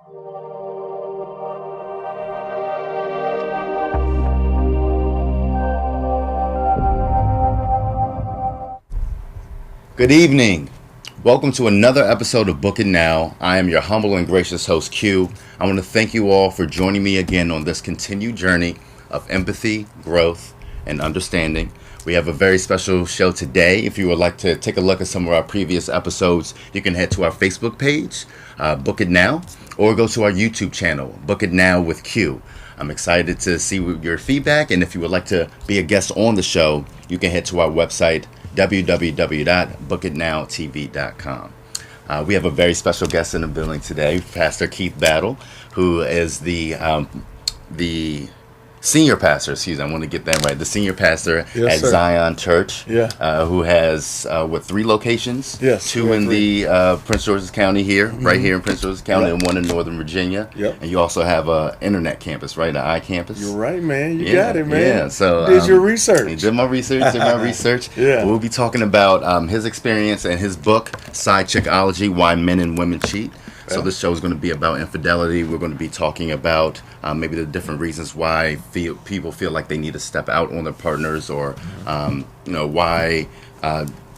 Good evening. Welcome to another episode of Book It Now. I am your humble and gracious host, Q. I want to thank you all for joining me again on this continued journey of empathy, growth, and understanding. We have a very special show today. If you would like to take a look at some of our previous episodes, you can head to our Facebook page, Book It Now, or go to our YouTube channel, Book It Now with Q. I'm excited to see your feedback, and if you would like to be a guest on the show, you can head to our website, www.bookitnowtv.com. We have a very special guest in the building today, Pastor Keith Battle, who is the senior pastor, I want to get that right, the senior pastor at sir. Zion Church, Yeah. who has, 3 locations? Yes, Two in the Prince George's County here, right here in Prince George's County, Yep. and one in Northern Virginia. Yep. And you also have an internet campus, right, an iCampus? You're right, man. You got it, man. Yeah, so Did your research. Did my research. Yeah. We'll be talking about his experience and his book, Side Chickology: Why Men and Women Cheat. So this show is going to be about infidelity. We're going to be talking about maybe the different reasons why people feel like they need to step out on their partners, or why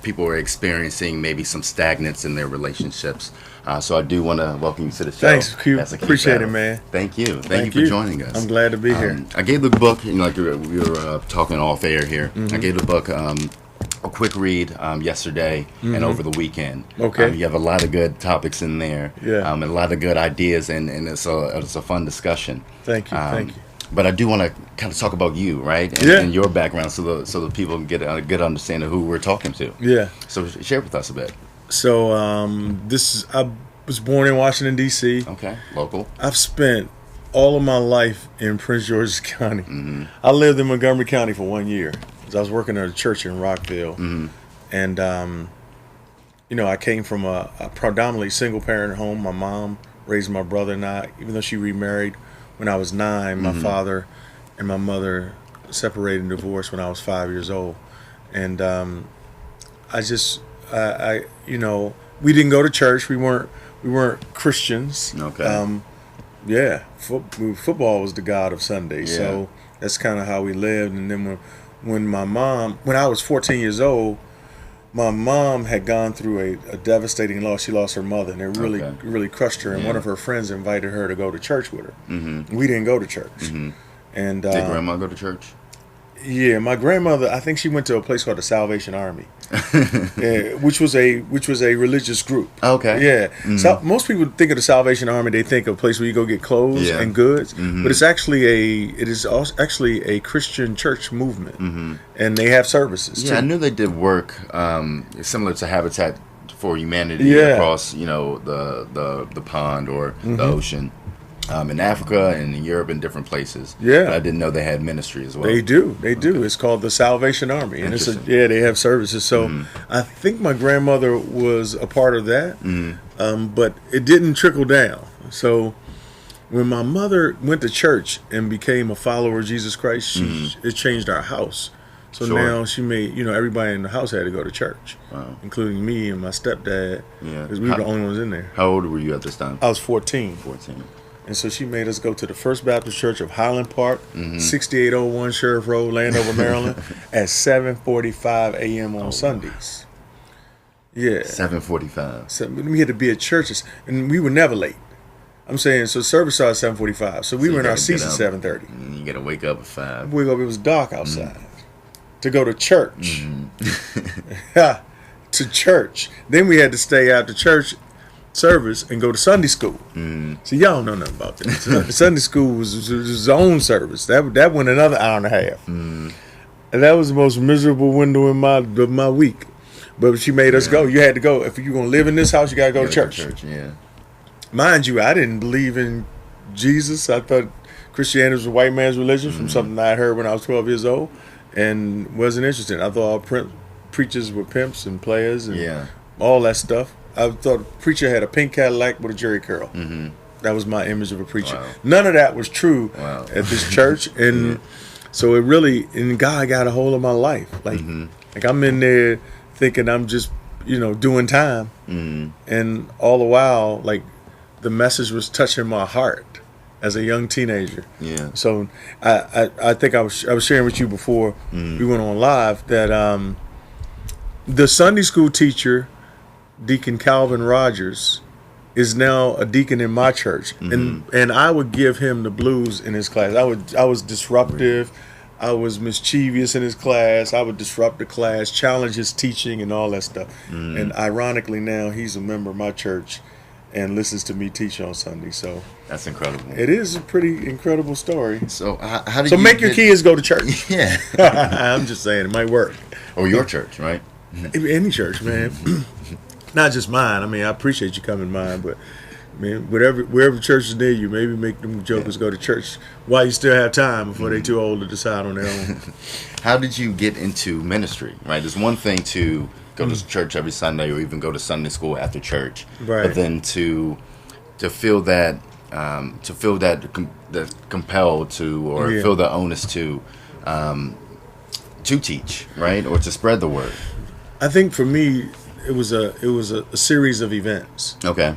people are experiencing maybe some stagnance in their relationships. So I do want to welcome you to the show. Thanks, Q. Pastor Keith Appreciate Battle. it, man. Thank you. Thank you for joining us. I'm glad to be here. I gave the book, like we were talking off air here. I gave the book a quick read yesterday and over the weekend. Okay. You have a lot of good topics in there. Yeah. And a lot of good ideas, and it's a fun discussion. Thank you. Thank you. But I do want to kind of talk about you, right? And your background, so the people can get a good understanding of who we're talking to. Yeah. So share with us a bit. So I was born in Washington, D.C. Okay. Local. I've spent all of my life in Prince George's County. Mm-hmm. I lived in Montgomery County for 1 year. I was working at a church in Rockville. Mm-hmm. And, I came from a predominantly single-parent home. My mom raised my brother and I, even though she remarried when I was 9. My father and my mother separated and divorced when I was 5 years old. And we didn't go to church. We weren't Christians. Okay. Football was the god of Sunday. Yeah. So that's kind of how we lived. And then when I was 14 years old, my mom had gone through a devastating loss. She lost her mother, and it really crushed her. And one of her friends invited her to go to church with her. Mm-hmm. We didn't go to church. Mm-hmm. And did Grandma go to church? Yeah, my grandmother, I think she went to a place called the Salvation Army, which was a religious group. Okay. Yeah. Mm-hmm. So most people think of the Salvation Army, they think of a place where you go get clothes and goods, but it's actually a Christian church movement, and they have services. Yeah, too. I knew they did work similar to Habitat for Humanity across the pond or the ocean. In Africa and in Europe and different places. Yeah. But I didn't know they had ministry as well. They do. It's called the Salvation Army. And they have services. So I think my grandmother was a part of that, but it didn't trickle down. So when my mother went to church and became a follower of Jesus Christ, it changed our house. So now she made, everybody in the house had to go to church, including me and my stepdad, because we were the only ones in there. How old were you at this time? I was 14. 14. And so she made us go to the First Baptist Church of Highland Park, 6801 Sheriff Road, Landover, Maryland, at 7:45 a.m. on Sundays. Yeah. 7:45. So we had to be at churches, and we were never late. I'm saying, so service started at 7:45, so we were in our seats at 7:30. You got to wake up at 5. Wake up, it was dark outside. To go to church. To church. Then we had to stay after church service and go to Sunday school. See, y'all don't know nothing about that. Sunday school was its own service. That went another hour and a half. And that was the most miserable window in my week. But she made us go. You had to go. If you're going to live in this house, you got to go to church. Yeah. Mind you, I didn't believe in Jesus. I thought Christianity was a white man's religion from something I had heard when I was 12 years old and wasn't interested. I thought all preachers were pimps and players and all that stuff. I thought a preacher had a pink Cadillac with a jerry curl. That was my image of a preacher. Wow. None of that was true at this church. And so and God got a hold of my life. Like I'm in there thinking I'm just, doing time. And all the while, like, the message was touching my heart as a young teenager. Yeah. So I think I was sharing with you before we went on live that the Sunday school teacher, Deacon Calvin Rogers, is now a deacon in my church, and I would give him the blues in his class. I was disruptive. I was mischievous in his class. I would disrupt the class, challenge his teaching and all that stuff. And ironically now he's a member of my church and listens to me teach on Sunday. So that's incredible. It is a pretty incredible story. So how did so make your kids go to church. Yeah. I'm just saying it might work. Or your church, right? Any church, man. Not just mine. I mean, I appreciate you coming to mine, but man, wherever church is near you, maybe make them jokers go to church while you still have time before they're too old to decide on their own. How did you get into ministry? Right, there's one thing to go to church every Sunday or even go to Sunday school after church, right? But then to feel that compelled to or feel the onus to teach, right, or to spread the word. I think for me, it was a series of events. Okay.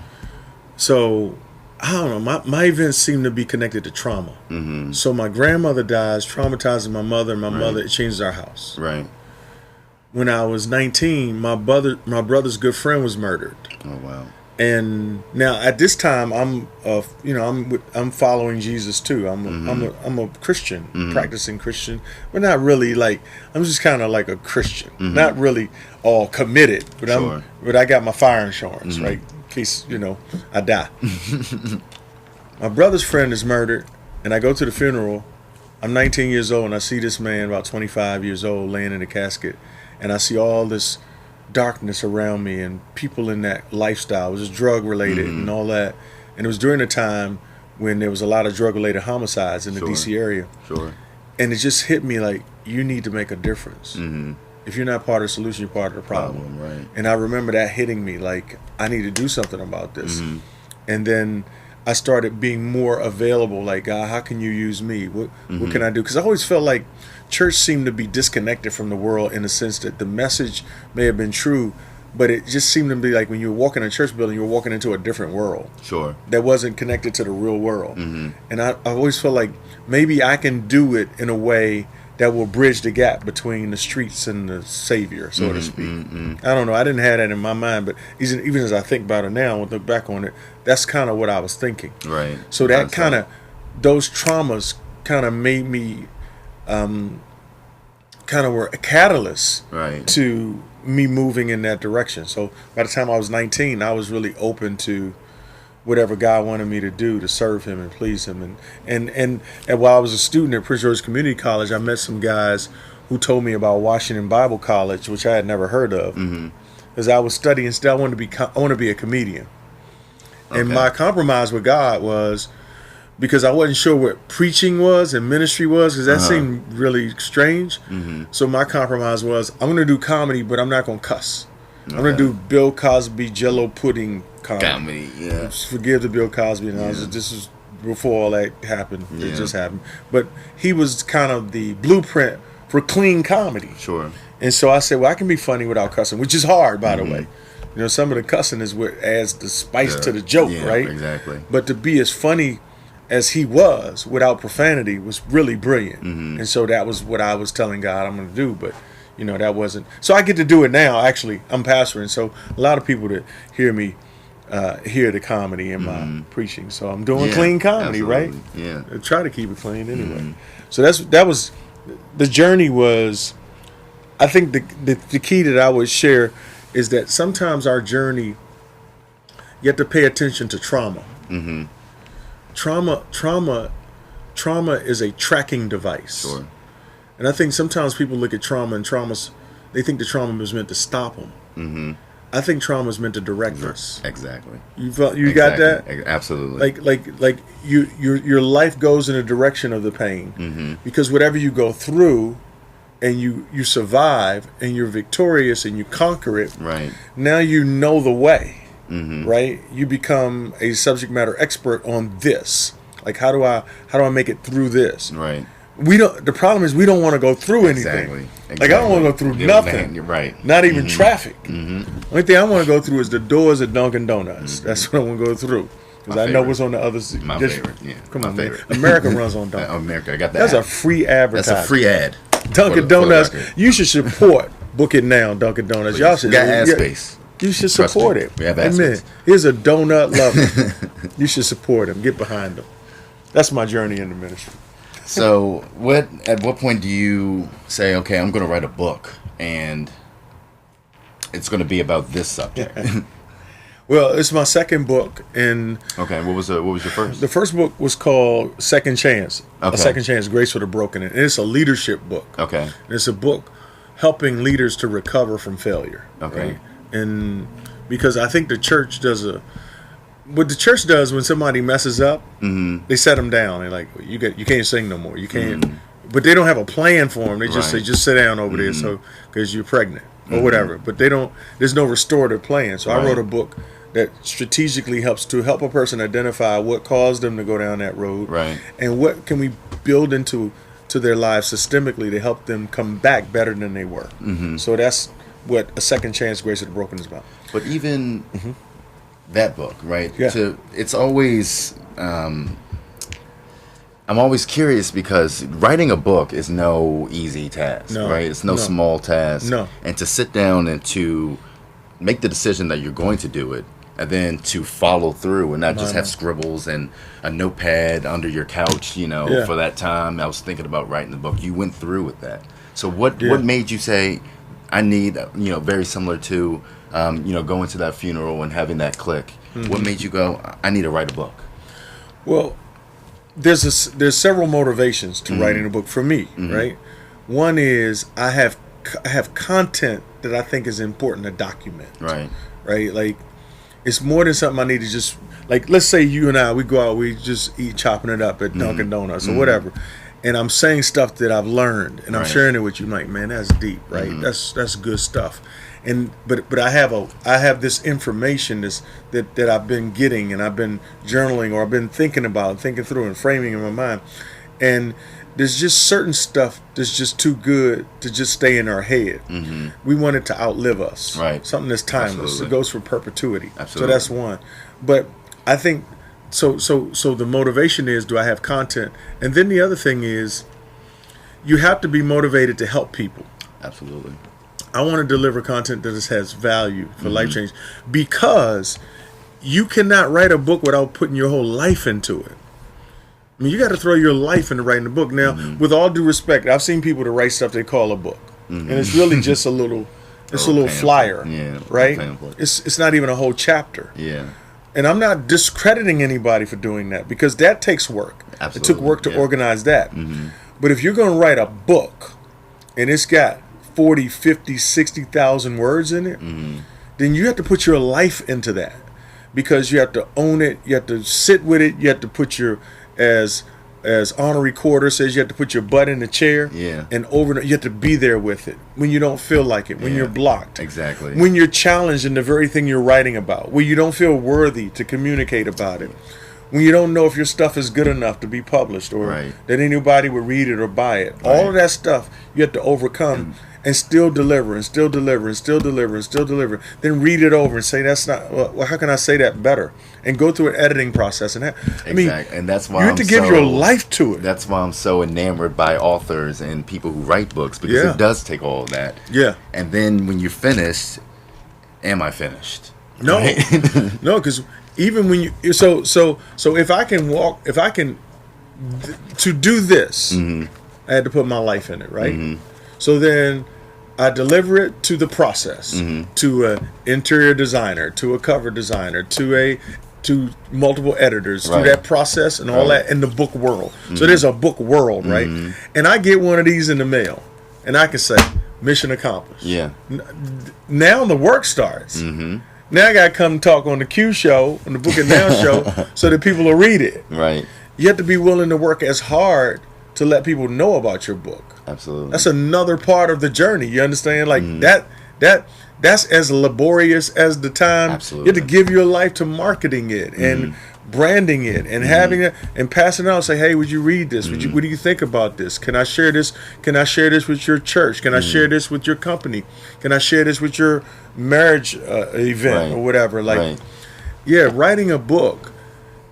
So, I don't know, my events seem to be connected to trauma. So my grandmother dies, traumatizing my mother, and my mother, it changes our house. Right. When I was 19, my brother's good friend was murdered. Oh, wow. And now at this time, I'm following Jesus too. I'm a Christian, practicing Christian, but not really like, I'm just kind of like a Christian, not really all committed, but but I got my fire insurance, right? In case, I die. My brother's friend is murdered, and I go to the funeral. I'm 19 years old, and I see this man about 25 years old laying in a casket, and I see all this darkness around me and people in that lifestyle. It was drug related and all that, and it was during a time when there was a lot of drug related homicides in the DC area. And it just hit me like, you need to make a difference. If you're not part of the solution, you're part of the problem. Right. And I remember that hitting me like, I need to do something about this. And then I started being more available, like, God, how can you use me? What can I do? Because I always felt like church seemed to be disconnected from the world in the sense that the message may have been true, but it just seemed to be like when you were walking in a church building, you were walking into a different world. That wasn't connected to the real world. And I always felt like maybe I can do it in a way that will bridge the gap between the streets and the Savior, so to speak. I don't know. I didn't have that in my mind, but even as I think about it now and look back on it, that's kind of what I was thinking. Right. So that kind of, those traumas kind of made me, kind of were a catalyst to me moving in that direction. So by the time I was 19, I was really open to whatever God wanted me to do to serve Him and please Him. And while I was a student at Prince George Community College, I met some guys who told me about Washington Bible College, which I had never heard of. As I was studying, still I wanted to be a comedian. And my compromise with God was, because I wasn't sure what preaching was and ministry was, because that seemed really strange. So my compromise was, I'm going to do comedy, but I'm not going to cuss. I'm going to do Bill Cosby Jello pudding comedy. Forgive the Bill Cosby. And this is before all that happened. It just happened. But he was kind of the blueprint for clean comedy. And so I said, well, I can be funny without cussing, which is hard, by the way. Some of the cussing is what adds the spice to the joke, right? Exactly. But to be as funny as he was without profanity was really brilliant. And so that was what I was telling God I'm going to do. But that wasn't. So I get to do it now. Actually, I'm pastoring, so a lot of people that hear me hear the comedy in my preaching. So I'm doing clean comedy, right? I try to keep it clean anyway. So that was the journey. Was, I think the key that I would share is that sometimes our journey, you have to pay attention to trauma. Trauma is a tracking device. And I think sometimes people look at trauma and they think the trauma was meant to stop them. I think trauma is meant to direct us. Exactly. You got that? Absolutely. Like your life goes in the direction of the pain, because whatever you go through, and you survive, and you're victorious, and you conquer it. Right. Now you know the way. Right. You become a subject matter expert on this. Like, how do I make it through this? Right. The problem is we don't want to go through anything. Like, I don't want to go through nothing. Right. Not even traffic. Only thing I want to go through is the doors at Dunkin' Donuts. That's what I want to go through. Because I know what's on the other side. My favorite. Yeah. Come on, man. America runs on Dunkin'. America, I got that. That's a free advertisement. That's a free ad. Dunkin' Donuts. You should support Book It Now, Dunkin' Donuts. Y'all should. We got ad space. You should support it. We have ad space. Here's a donut lover. You should support him. Get behind him. That's my journey in the ministry. So, at what point do you say, okay, I'm going to write a book and it's going to be about this subject? Well, it's my second book, and okay, what was your first? The first book was called Second Chance. Okay. A Second Chance: Grace for the Broken, and it's a leadership book. Okay, and it's a book helping leaders to recover from failure. Okay, right? And because I think the church does what the church does when somebody messes up, they set them down. They're like, you can't sing no more. You can't. But they don't have a plan for them. They just say, just sit down over there, so because you're pregnant or whatever. But they don't. There's no restorative plan. So I wrote a book that strategically helps to help a person identify what caused them to go down that road, right? And what can we build into their lives systemically to help them come back better than they were. So that's what A Second Chance: Grace of the Broken is about. But even that book, right? Yeah. It's always. I'm always curious because writing a book is no easy task, right? It's no small task. No. And to sit down and to make the decision that you're going to do it, and then to follow through and not just have scribbles and a notepad under your couch, for that time. I was thinking about writing the book. You went through with that. So what made you say, I need, very similar to, going to that funeral and having that click. What made you go, I need to write a book? Well, there's several motivations to writing a book for me, right? One is I have content that I think is important to document. Right. Like, it's more than something I need to just, like, let's say you and I, we go out, we just eat chopping it up at Dunkin' Donuts or whatever, and I'm saying stuff that I've learned, and I'm sharing it with you. I'm like, man, that's deep, right? That's good stuff. And but I have this information that I've been getting, and I've been journaling, or I've been thinking through and framing in my mind, and there's just certain stuff that's just too good to just stay in our head. We want it to outlive us. Right. Something that's timeless. Absolutely. It goes for perpetuity. Absolutely. So that's one. But I think so the motivation is, do I have content? And then the other thing is, you have to be motivated to help people. Absolutely. I want to deliver content that has value for life change, because you cannot write a book without putting your whole life into it. I mean, you got to throw your life into writing a book. Now, with all due respect, I've seen people that write stuff they call a book, and it's really just a little flyer, right? It's not even a whole chapter. Yeah. And I'm not discrediting anybody for doing that, because that takes work. Absolutely. It took work to organize that. But if you're going to write a book and it's got 40, 50, 60,000 words in it, then you have to put your life into that, because you have to own it. You have to sit with it. You have to put your, as Honorary Quarter says, you have to put your butt in the chair. Yeah. And you have to be there with it when you don't feel like it, when you're blocked. Exactly. When you're challenged in the very thing you're writing about, when you don't feel worthy to communicate about it, when you don't know if your stuff is good enough to be published, or that anybody would read it or buy it. All of that stuff you have to overcome. And still deliver, and still deliver, and still deliver, and still deliver. Then read it over and say, that's not, well, how can I say that better? And go through an editing process. And and that's why you have to give your life to it. That's why I'm so enamored by authors and people who write books, because it does take all of that. Yeah. And then when you're finished, am I finished? No, no, because even when you, so if I can to do this, I had to put my life in it, right? So then I deliver it to the process, to an interior designer, to a cover designer, to multiple editors, through that process and all that in the book world. So there's a book world, right? And I get one of these in the mail, and I can say, mission accomplished. Yeah. Now the work starts. Now I got to come talk on the Q show, on the Book It Now show, so that people will read it. Right. You have to be willing to work as hard to let people know about your book. Absolutely. That's another part of the journey. You understand? Like that's as laborious as the time. Absolutely. You have to give your life to marketing it and branding it and having it and passing it out. Say, hey, would you read this? What do you think about this? Can I share this? Can I share this with your church? Can I share this with your company? Can I share this with your marriage event or whatever? Like, yeah, writing a book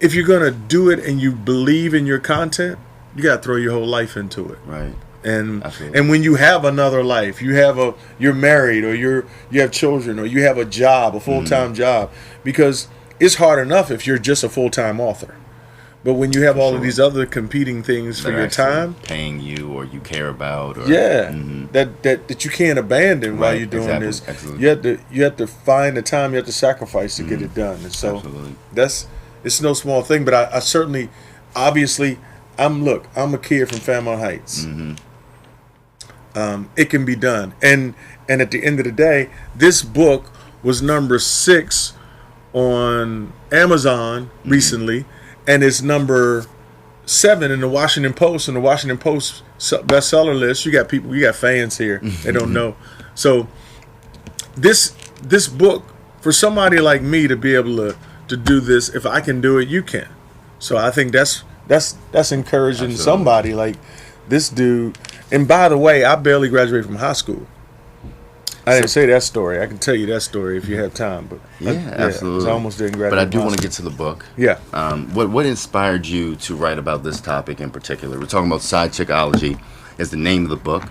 if you're gonna do it and you believe in your content, you gotta throw your whole life into it. Right. And Absolutely. and when you have another life, you're married, or you have children, or you have a job, a full-time job, because it's hard enough if you're just a full-time author. But when you have all of these other competing things for They're your actually time, paying you or you care about, or that you can't abandon while Right, you're doing exactly, this. absolutely. You have to find the time, you have to sacrifice to get it done. And so Absolutely. it's no small thing. But I certainly, obviously, I'm a kid from Fairmont Heights. It can be done. And at the end of the day, this book was number 6 on Amazon recently, and it's number 7 in the Washington Post, and the Washington Post bestseller list. You got fans here. They don't know. So this book, for somebody like me to be able to do this, if I can do it, you can. So I think that's encouraging. Absolutely. Somebody like this dude. And by the way, I barely graduated from high school. I didn't say that story. I can tell you that story if you have time. But Absolutely. I almost didn't graduate. But I do from want high to get to the book. Yeah. What inspired you to write about this topic in particular? We're talking about side chickology is the name of the book.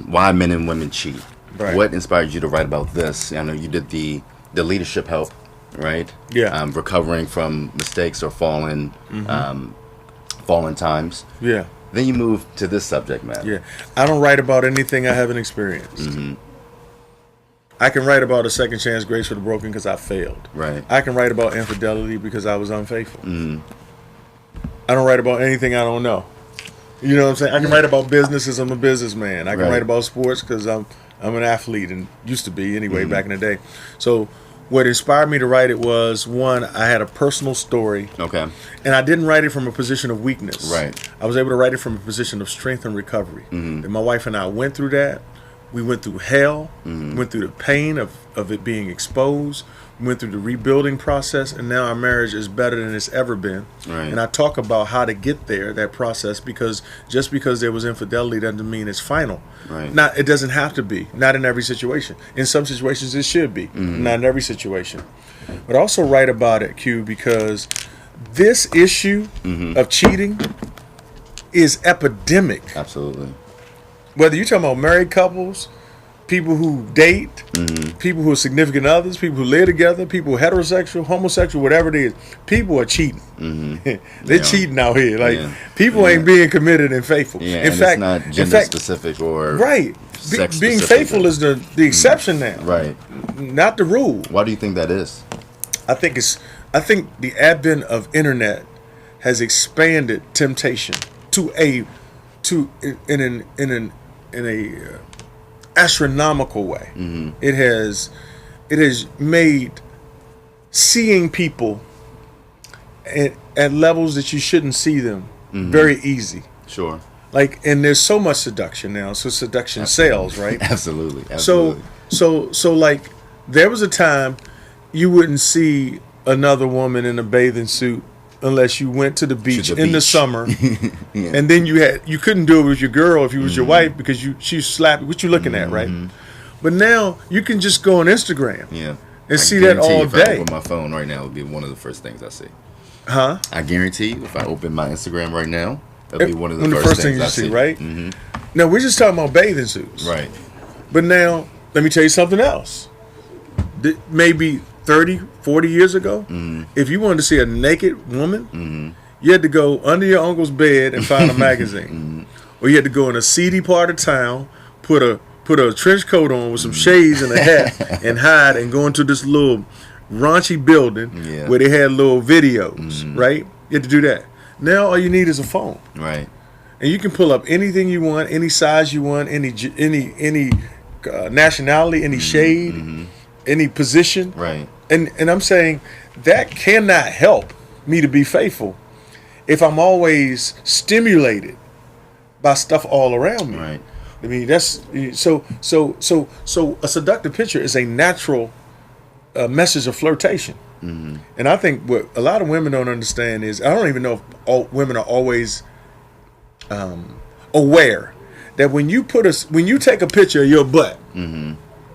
Why men and women cheat. Right. What inspired you to write about this? I know you did the leadership help, right? Yeah. Recovering from mistakes or fallen times. Yeah. Then you move to this subject matter. Yeah. I don't write about anything I haven't experienced. I can write about a second chance grace for the broken because I failed. Right. I can write about infidelity because I was unfaithful. I don't write about anything I don't know. You know what I'm saying? I can write about business because I'm a businessman. I can Right. write about sports because I'm an athlete and used to be anyway back in the day. So what inspired me to write it was, one, I had a personal story. Okay. And I didn't write it from a position of weakness. Right. I was able to write it from a position of strength and recovery. And my wife and I went through that. We went through hell. Went through the pain of it being exposed. We went through the rebuilding process. And now our marriage is better than it's ever been. Right. And I talk about how to get there, that process, because just because there was infidelity doesn't mean it's final. Right. It doesn't have to be. Not in every situation. In some situations it should be. Not in every situation. But I also write about it, Q, because this issue of cheating is epidemic. Absolutely. Whether you're talking about married couples, people who date, people who are significant others, people who live together, people who are heterosexual, homosexual, whatever it is, people are cheating. They're cheating out here. Like people ain't being committed and faithful. Yeah. In fact, it's not gender specific or right. sex Being specific. faithful is the exception now, Right. not the rule. Why do you think that is? I think the advent of internet has expanded temptation in an astronomical way. It has made seeing people at levels that you shouldn't see them very easy. Sure. Like, and there's so much seduction now. So seduction sells, right? Absolutely. Absolutely. So like, there was a time you wouldn't see another woman in a bathing suit unless you went to the beach in the summer, and then you couldn't do it with your girl if you was your wife because she slapped. What you looking at, right? But now you can just go on Instagram, Yeah. and I see that guarantee all if I day. open my phone right now, it would be one of the first things I see. Huh? I guarantee you, if I open my Instagram right now, it'll be one of the One of first things you I see, see. right? Now we're just talking about bathing suits, Right. But now let me tell you something else. Maybe 30, 40 years ago, if you wanted to see a naked woman, you had to go under your uncle's bed and find a magazine. Or you had to go in a seedy part of town, put a trench coat on with some shades and a hat and hide and go into this little raunchy building where they had little videos, right? You had to do that. Now all you need is a phone. Right. And you can pull up anything you want, any size you want, any nationality, any shade, any position. Right. And I'm saying that cannot help me to be faithful if I'm always stimulated by stuff all around me. Right. I mean, that's so a seductive picture is a natural message of flirtation. And I think what a lot of women don't understand is, I don't even know if all women are always aware that when you take a picture of your butt,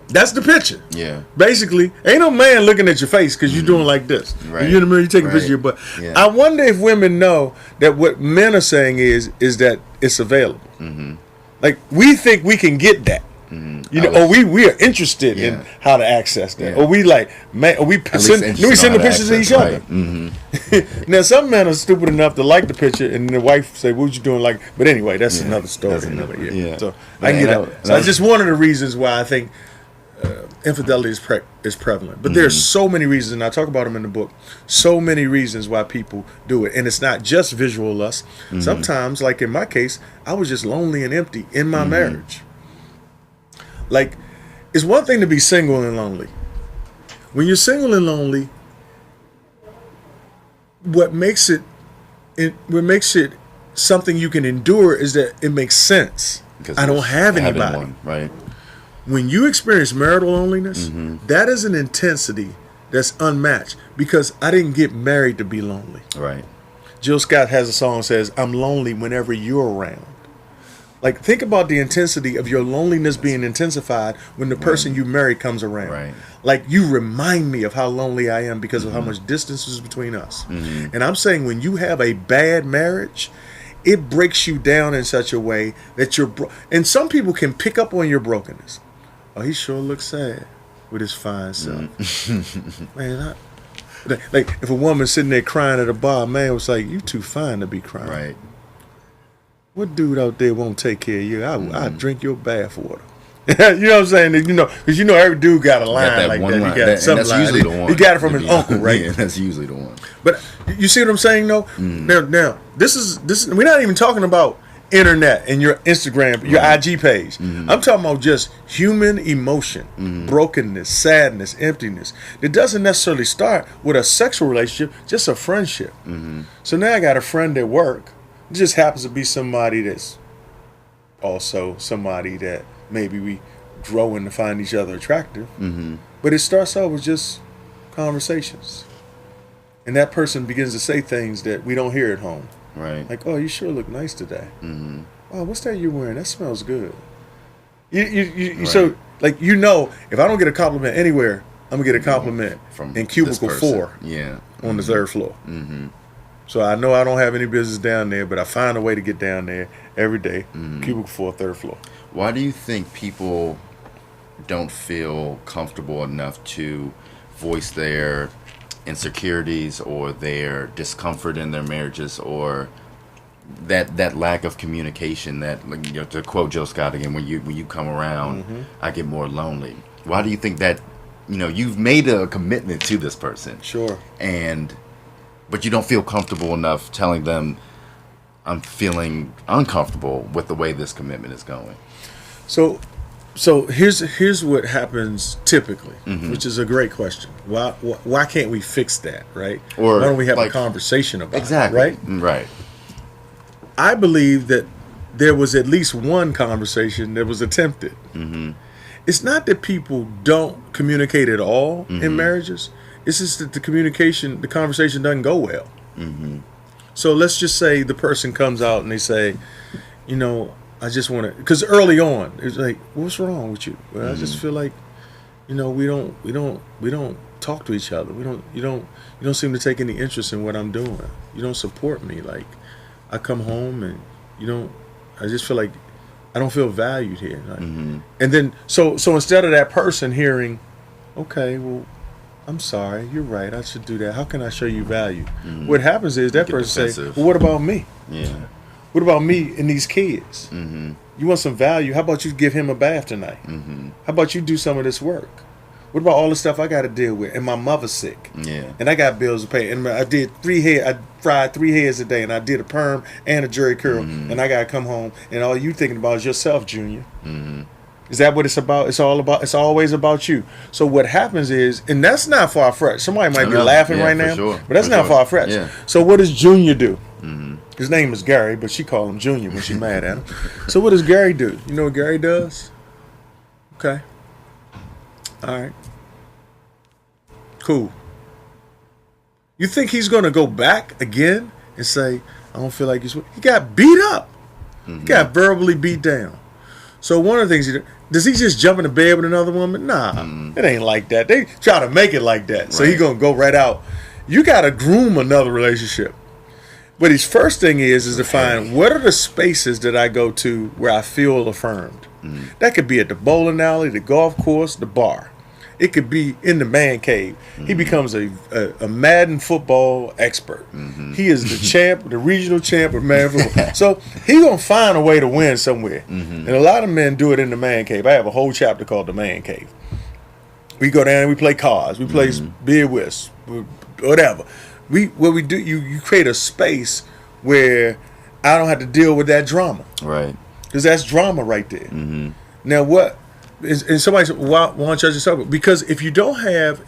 That's the picture. Yeah. Basically, ain't no man looking at your face because you're doing like this. Right. You're in the mirror, you take a picture of your butt. Yeah. I wonder if women know that what men are saying is that it's available. Mm-hmm. Like, we think we can get that. Mm-hmm. You know, or we are interested in how to access that. Yeah. Or we like, man, or we send the pictures of each other. Right. Mm-hmm. Now, some men are stupid enough to like the picture, and the wife say, "What you doing?" Like, but anyway, that's another story. That's another, So I can get that. So that's just one of the reasons why I think infidelity is prevalent. But there's so many reasons, and I talk about them in the book. So many reasons why people do it, and it's not just visual lust. Mm-hmm. Sometimes, like in my case, I was just lonely and empty in my marriage. Like, it's one thing to be single and lonely. When you're single and lonely, what makes it something you can endure is that it makes sense. I don't have anybody. Right. When you experience marital loneliness, that is an intensity that's unmatched because I didn't get married to be lonely. Right. Jill Scott has a song that says, "I'm lonely whenever you're around." Like, think about the intensity of your loneliness being intensified when the person you marry comes around. Right. Like, you remind me of how lonely I am because of how much distance is between us. And I'm saying when you have a bad marriage, it breaks you down in such a way that and some people can pick up on your brokenness. Oh, he sure looks sad with his fine self. Man, like if a woman's sitting there crying at a bar, man was like, "You too fine to be crying." Right. What dude out there won't take care of you? I drink your bath water. You know what I'm saying? Because every dude got a line like that. He got some line. Usually the one. He got it from his uncle, right? Yeah, that's usually the one. But you see what I'm saying, though? Now this is we're not even talking about internet and your Instagram, your IG page. I'm talking about just human emotion, brokenness, sadness, emptiness. It doesn't necessarily start with a sexual relationship, just a friendship. So now I got a friend at work. It just happens to be somebody that's also somebody that maybe we grow to find each other attractive. But it starts out with just conversations. And that person begins to say things that we don't hear at home. Right. Like, "Oh, you sure look nice today." "Oh, what's that you're wearing? That smells good." You So, like, if I don't get a compliment anywhere, I'm going to get a compliment from in cubicle 4 on the 3rd floor. So I know I don't have any business down there, but I find a way to get down there every day. Cubicle 4, 3rd floor. Why do you think people don't feel comfortable enough to voice their insecurities or their discomfort in their marriages, or that lack of communication? That, to quote Jill Scott again, when you come around, I get more lonely. Why do you think that? You've made a commitment to this person. Sure. But you don't feel comfortable enough telling them, "I'm feeling uncomfortable with the way this commitment is going." So here's what happens typically, which is a great question. Why can't we fix that, right? Or why don't we have a conversation about it, right? Right. I believe that there was at least one conversation that was attempted. It's not that people don't communicate at all in marriages. It's just that the conversation doesn't go well. So let's just say the person comes out and they say, "I just want to," because early on it's like, "What's wrong with you?" "Well, I just feel like, we don't talk to each other. You don't seem to take any interest in what I'm doing. You don't support me. Like, I come home and I just feel like I don't feel valued here." Like, and then so instead of that person hearing, "Okay, well, I'm sorry, you're right, I should do that. How can I show you value?" What happens is that person say, "Well, what about me? Yeah. What about me and these kids? You want some value? How about you give him a bath tonight? How about you do some of this work? What about all the stuff I got to deal with? And my mother's sick. And I got bills to pay. And I did I fried 3 hairs a day, and I did a perm and a jerry curl. And I got to come home, and all you thinking about is yourself, Junior." Is that what it's about? It's always about you. So what happens is, and that's not far-fetched. Somebody might be laughing right now, but that's not far-fetched. Yeah. So what does Junior do? His name is Gary, but she called him Junior when she's mad at him. So what does Gary do? You know what Gary does? Okay. All right. Cool. You think he's going to go back again and say, "I don't feel like he got beat up. He got verbally beat down." So one of the things does he just jump in the bed with another woman? Nah, it ain't like that. They try to make it like that. So he gonna go right out. You gotta groom another relationship. But his first thing is to find what are the spaces that I go to where I feel affirmed. That could be at the bowling alley, the golf course, the bar. It could be in the man cave. He becomes a Madden football expert. He is the champ, the regional champ of Madden football. So he gonna find a way to win somewhere. And a lot of men do it in the man cave. I have a whole chapter called the man cave. We go down and we play cards. We play beer whist, whatever. What we do, you create a space where I don't have to deal with that drama. Right. Because that's drama right there. Now what? And somebody said, "Why don't you just talk about?" Because if you don't have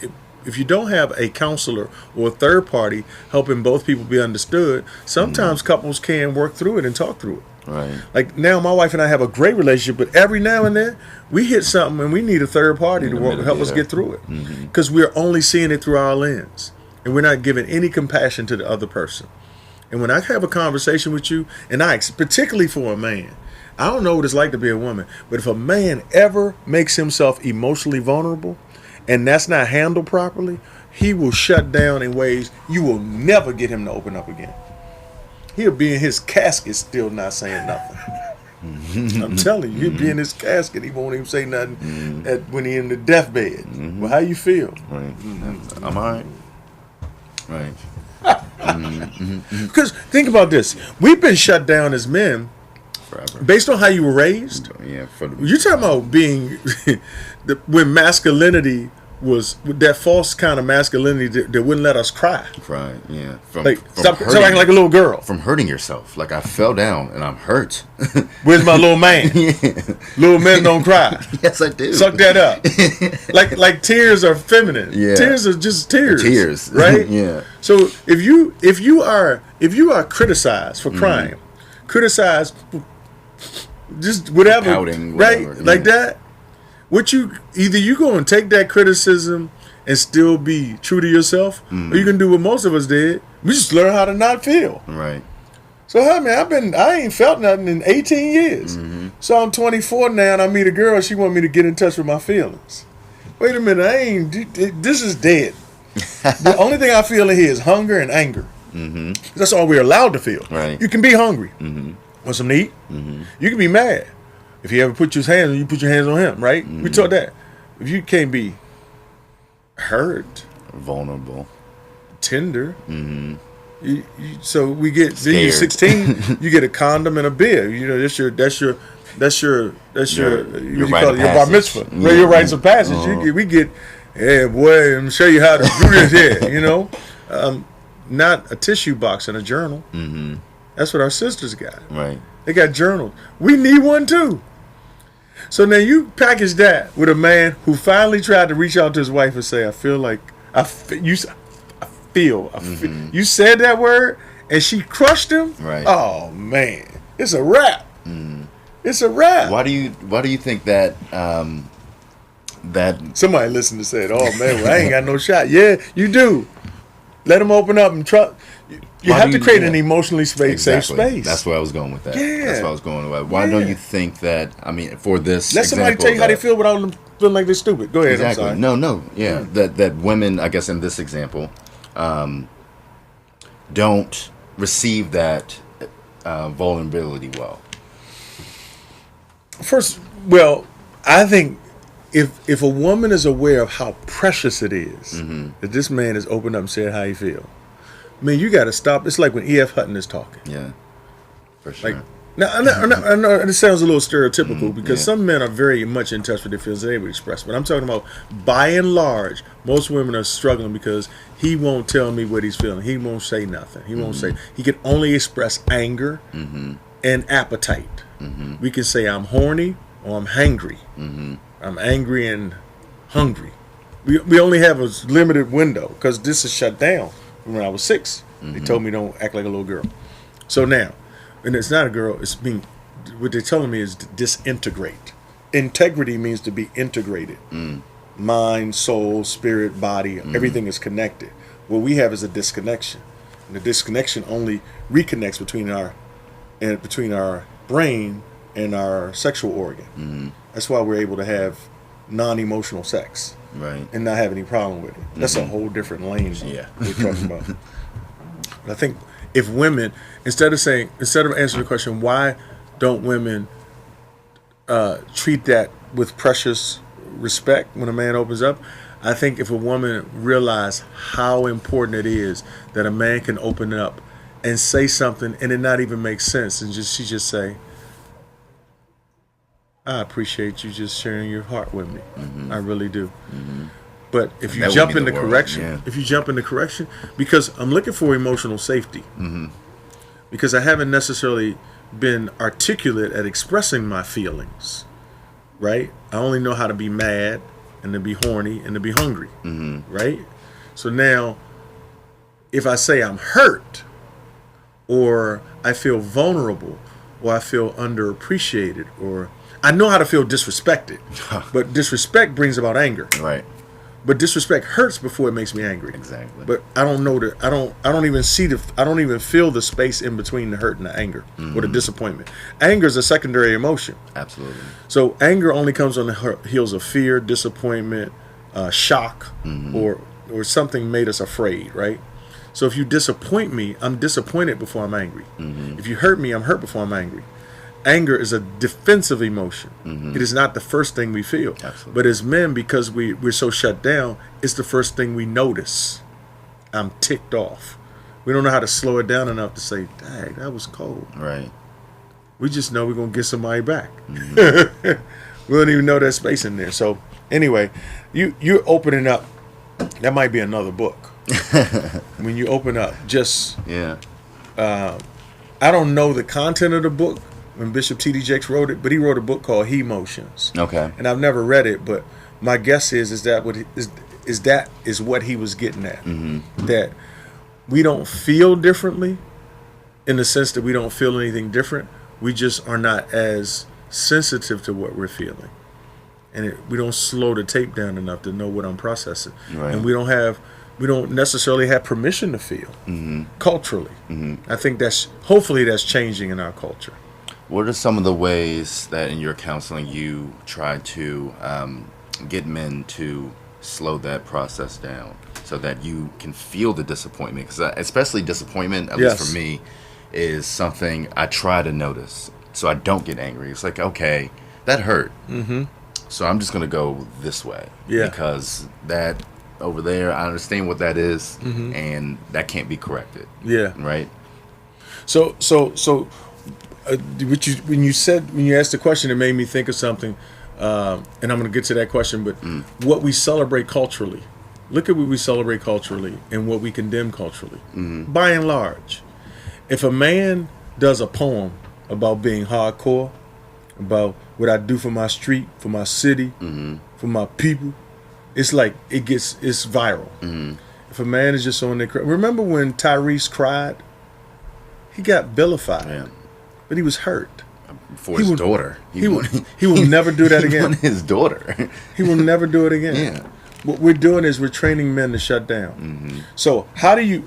a counselor or a third party helping both people be understood, sometimes couples can work through it and talk through it. Right. Like now, my wife and I have a great relationship, but every now and then we hit something and we need a third party to help us get through it. Because we're only seeing it through our lens, and we're not giving any compassion to the other person. And when I have a conversation with you, and particularly for a man. I don't know what it's like to be a woman, but if a man ever makes himself emotionally vulnerable and that's not handled properly, he will shut down in ways you will never get him to open up again. He'll be in his casket still not saying nothing. I'm telling you, he'll be in his casket. He won't even say nothing when he's in the deathbed. Well, how you feel? Right. I'm all right. Right. Because think about this. We've been shut down as men Forever. based on how you were raised. Yeah. You're talking about being when masculinity was that false kind of masculinity that wouldn't let us cry. Right. Yeah. Stop acting like a little girl. From hurting yourself. Like I fell down and I'm hurt. Where's my little man? Little men don't cry. Yes, I do. Suck that up. like tears are feminine. Yeah. Tears are just tears. Tears. Right? Yeah. So if you are criticized for crying, criticized just whatever, Pouting, right? whatever, Like that. Either you go and take that criticism and still be true to yourself, or you can do what most of us did. We just learn how to not feel. Right. So I ain't felt nothing in 18 years. So I'm 24 now, and I meet a girl. She want me to get in touch with my feelings. Wait a minute, this is dead. The only thing I feel in here is hunger and anger. That's all we're allowed to feel. Right. You can be hungry. Want something to eat? You can be mad. If he ever put your hands on you, put your hands on him, right? We taught that. If you can't be hurt, Vulnerable. tender, so we get. Then you're 16. You get a condom and a beer. You know, that's your you call it your bar mitzvah. Yeah. Your rites of passage. We get. Hey boy, let me show you how to do this here. You know, not a tissue box and a journal. That's what our sisters got. Right. They got journals. We need one too. So now you package that with a man who finally tried to reach out to his wife and say, you said that word and she crushed him. Right. Oh man, it's a wrap. It's a wrap. Why do you think that that Somebody listened to say, "Oh man, well, I ain't got no shot." Yeah, you do. Let them open up and trust. You have to create an emotionally safe space. That's where I was going with that. Yeah. That's what I was going with. Why don't you think that? I mean, for this, Let somebody tell you how they feel without them feeling like they're stupid. Go ahead. Exactly. I'm sorry. No. Yeah. That women, I guess, in this example, don't receive that vulnerability well. First, well, I think if a woman is aware of how precious it is that this man has opened up and said how he feel, I mean, you got to stop. It's like when E.F. Hutton is talking. Yeah, for sure. Like, now, I know this sounds a little stereotypical because some men are very much in touch with their feelings and they would express. But I'm talking about, by and large, most women are struggling because he won't tell me what he's feeling. He won't say nothing. He won't say. He can only express anger and appetite. We can say I'm horny or I'm hangry. I'm angry and hungry. We only have a limited window because this is shut down when I was 6. They told me don't act like a little girl. So now, and it's not a girl, it's being, what they're telling me is to disintegrate. Integrity means to be integrated. Mind, soul, spirit, body, everything is connected. What we have is a disconnection. And the disconnection only reconnects between our brain in our sexual organ. Mm-hmm. That's why we're able to have non-emotional sex Right. and not have any problem with it. That's a whole different lane Yeah. we're talking about. But I think if women, instead of answering the question, why don't women treat that with precious respect when a man opens up? I think if a woman realized how important it is that a man can open up and say something and it not even make sense, and she just say, I appreciate you just sharing your heart with me. Mm-hmm. I really do. Mm-hmm. But if you That would jump be the into world, correction, yeah. because I'm looking for emotional safety, Mm-hmm. because I haven't necessarily been articulate at expressing my feelings, right? I only know how to be mad and to be horny and to be hungry, Mm-hmm. right? So now, if I say I'm hurt, or I feel vulnerable, or I feel underappreciated, or I know how to feel disrespected, but disrespect brings about anger. Right. But disrespect hurts before it makes me angry. Exactly. But I don't know that I don't even feel the space in between the hurt and the anger or the disappointment. Anger is a secondary emotion. Absolutely. So anger only comes on the heels of fear, disappointment, shock, or something made us afraid, right? So if you disappoint me, I'm disappointed before I'm angry. If you hurt me, I'm hurt before I'm angry. Anger is a defensive emotion. It is not the first thing we feel. Absolutely. But as men, because we're so shut down, it's the first thing we notice. I'm ticked off. We don't know how to slow it down enough to say, dang, that was cold. Right. We just know we're going to get somebody back. We don't even know that space in there. So anyway, you're opening up. That might be another book. When you open up, just, Yeah. I don't know the content of the book when Bishop T.D. Jakes wrote it, but he wrote a book called He Motions. Okay. And I've never read it, but my guess is that what he was getting at. That we don't feel differently in the sense that we don't feel anything different. We just are not as sensitive to what we're feeling. And we don't slow the tape down enough to know what I'm processing. Right. And we don't necessarily have permission to feel culturally. I think hopefully that's changing in our culture. What are some of the ways that in your counseling you try to get men to slow that process down so that you can feel the disappointment? Because especially disappointment, at least for me, is something I try to notice so I don't get angry. It's like, okay, that hurt. So I'm just going to go this way. Yeah. Because that over there, I understand what that is, and that can't be corrected. Yeah. Right? So when you asked the question, it made me think of something, and I'm going to get to that question. But what we celebrate culturally, look at what we celebrate culturally and what we condemn culturally. By and large, if a man does a poem about being hardcore, about what I do for my street, for my city, for my people, it's like it's viral. If a man is just on there, remember when Tyrese cried? He got vilified. Yeah. But he was hurt. For his daughter. He will never do that again. His daughter. He will never do it again. Yeah. What we're doing is we're training men to shut down. So how do I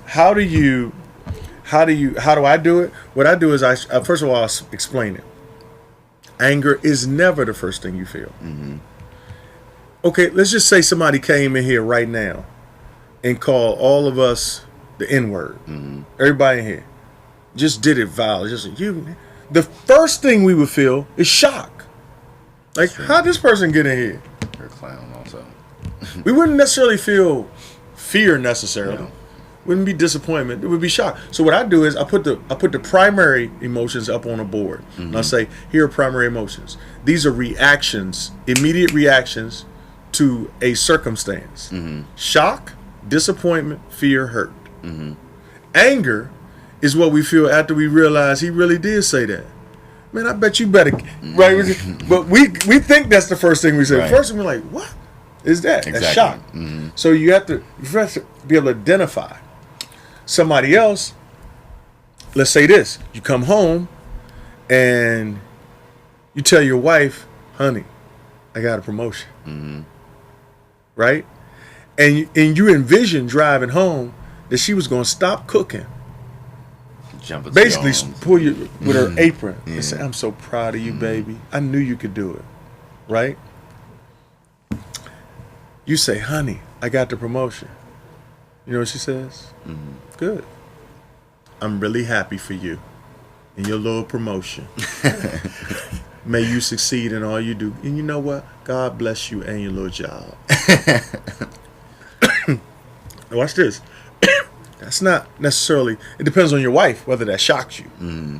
do it? What I do is I first of all, I'll explain it. Anger is never the first thing you feel. Okay, let's just say somebody came in here right now and called all of us the N-word. Everybody in here just did it vile. Just you. The first thing we would feel is shock. Like, how'd this person get in here? You're a clown also. We wouldn't necessarily feel fear necessarily. No. Wouldn't be disappointment. It would be shock. So what I do is I put the primary emotions up on a board. And I say, here are primary emotions. These are reactions, immediate reactions to a circumstance. Shock, disappointment, fear, hurt. Anger is what we feel after we realize he really did say that. Man, I bet you better, right? But we think that's the first thing we say. Right. First, we're like, what is that? Exactly. That's shock. So you have to be able to identify somebody else. Let's say this: you come home and you tell your wife, "Honey, I got a promotion," right? And you envision driving home that she was going to stop cooking Jump into basically your arms. pull you with her apron Yeah. and say, "I'm so proud of you, baby. I knew you could do it." Right? You say, "Honey, I got the promotion." You know what she says? Good. I'm really happy for you and your little promotion. May you succeed in all you do. And you know what? God bless you and your little job. Watch this. That's not necessarily, it depends on your wife whether that shocks you.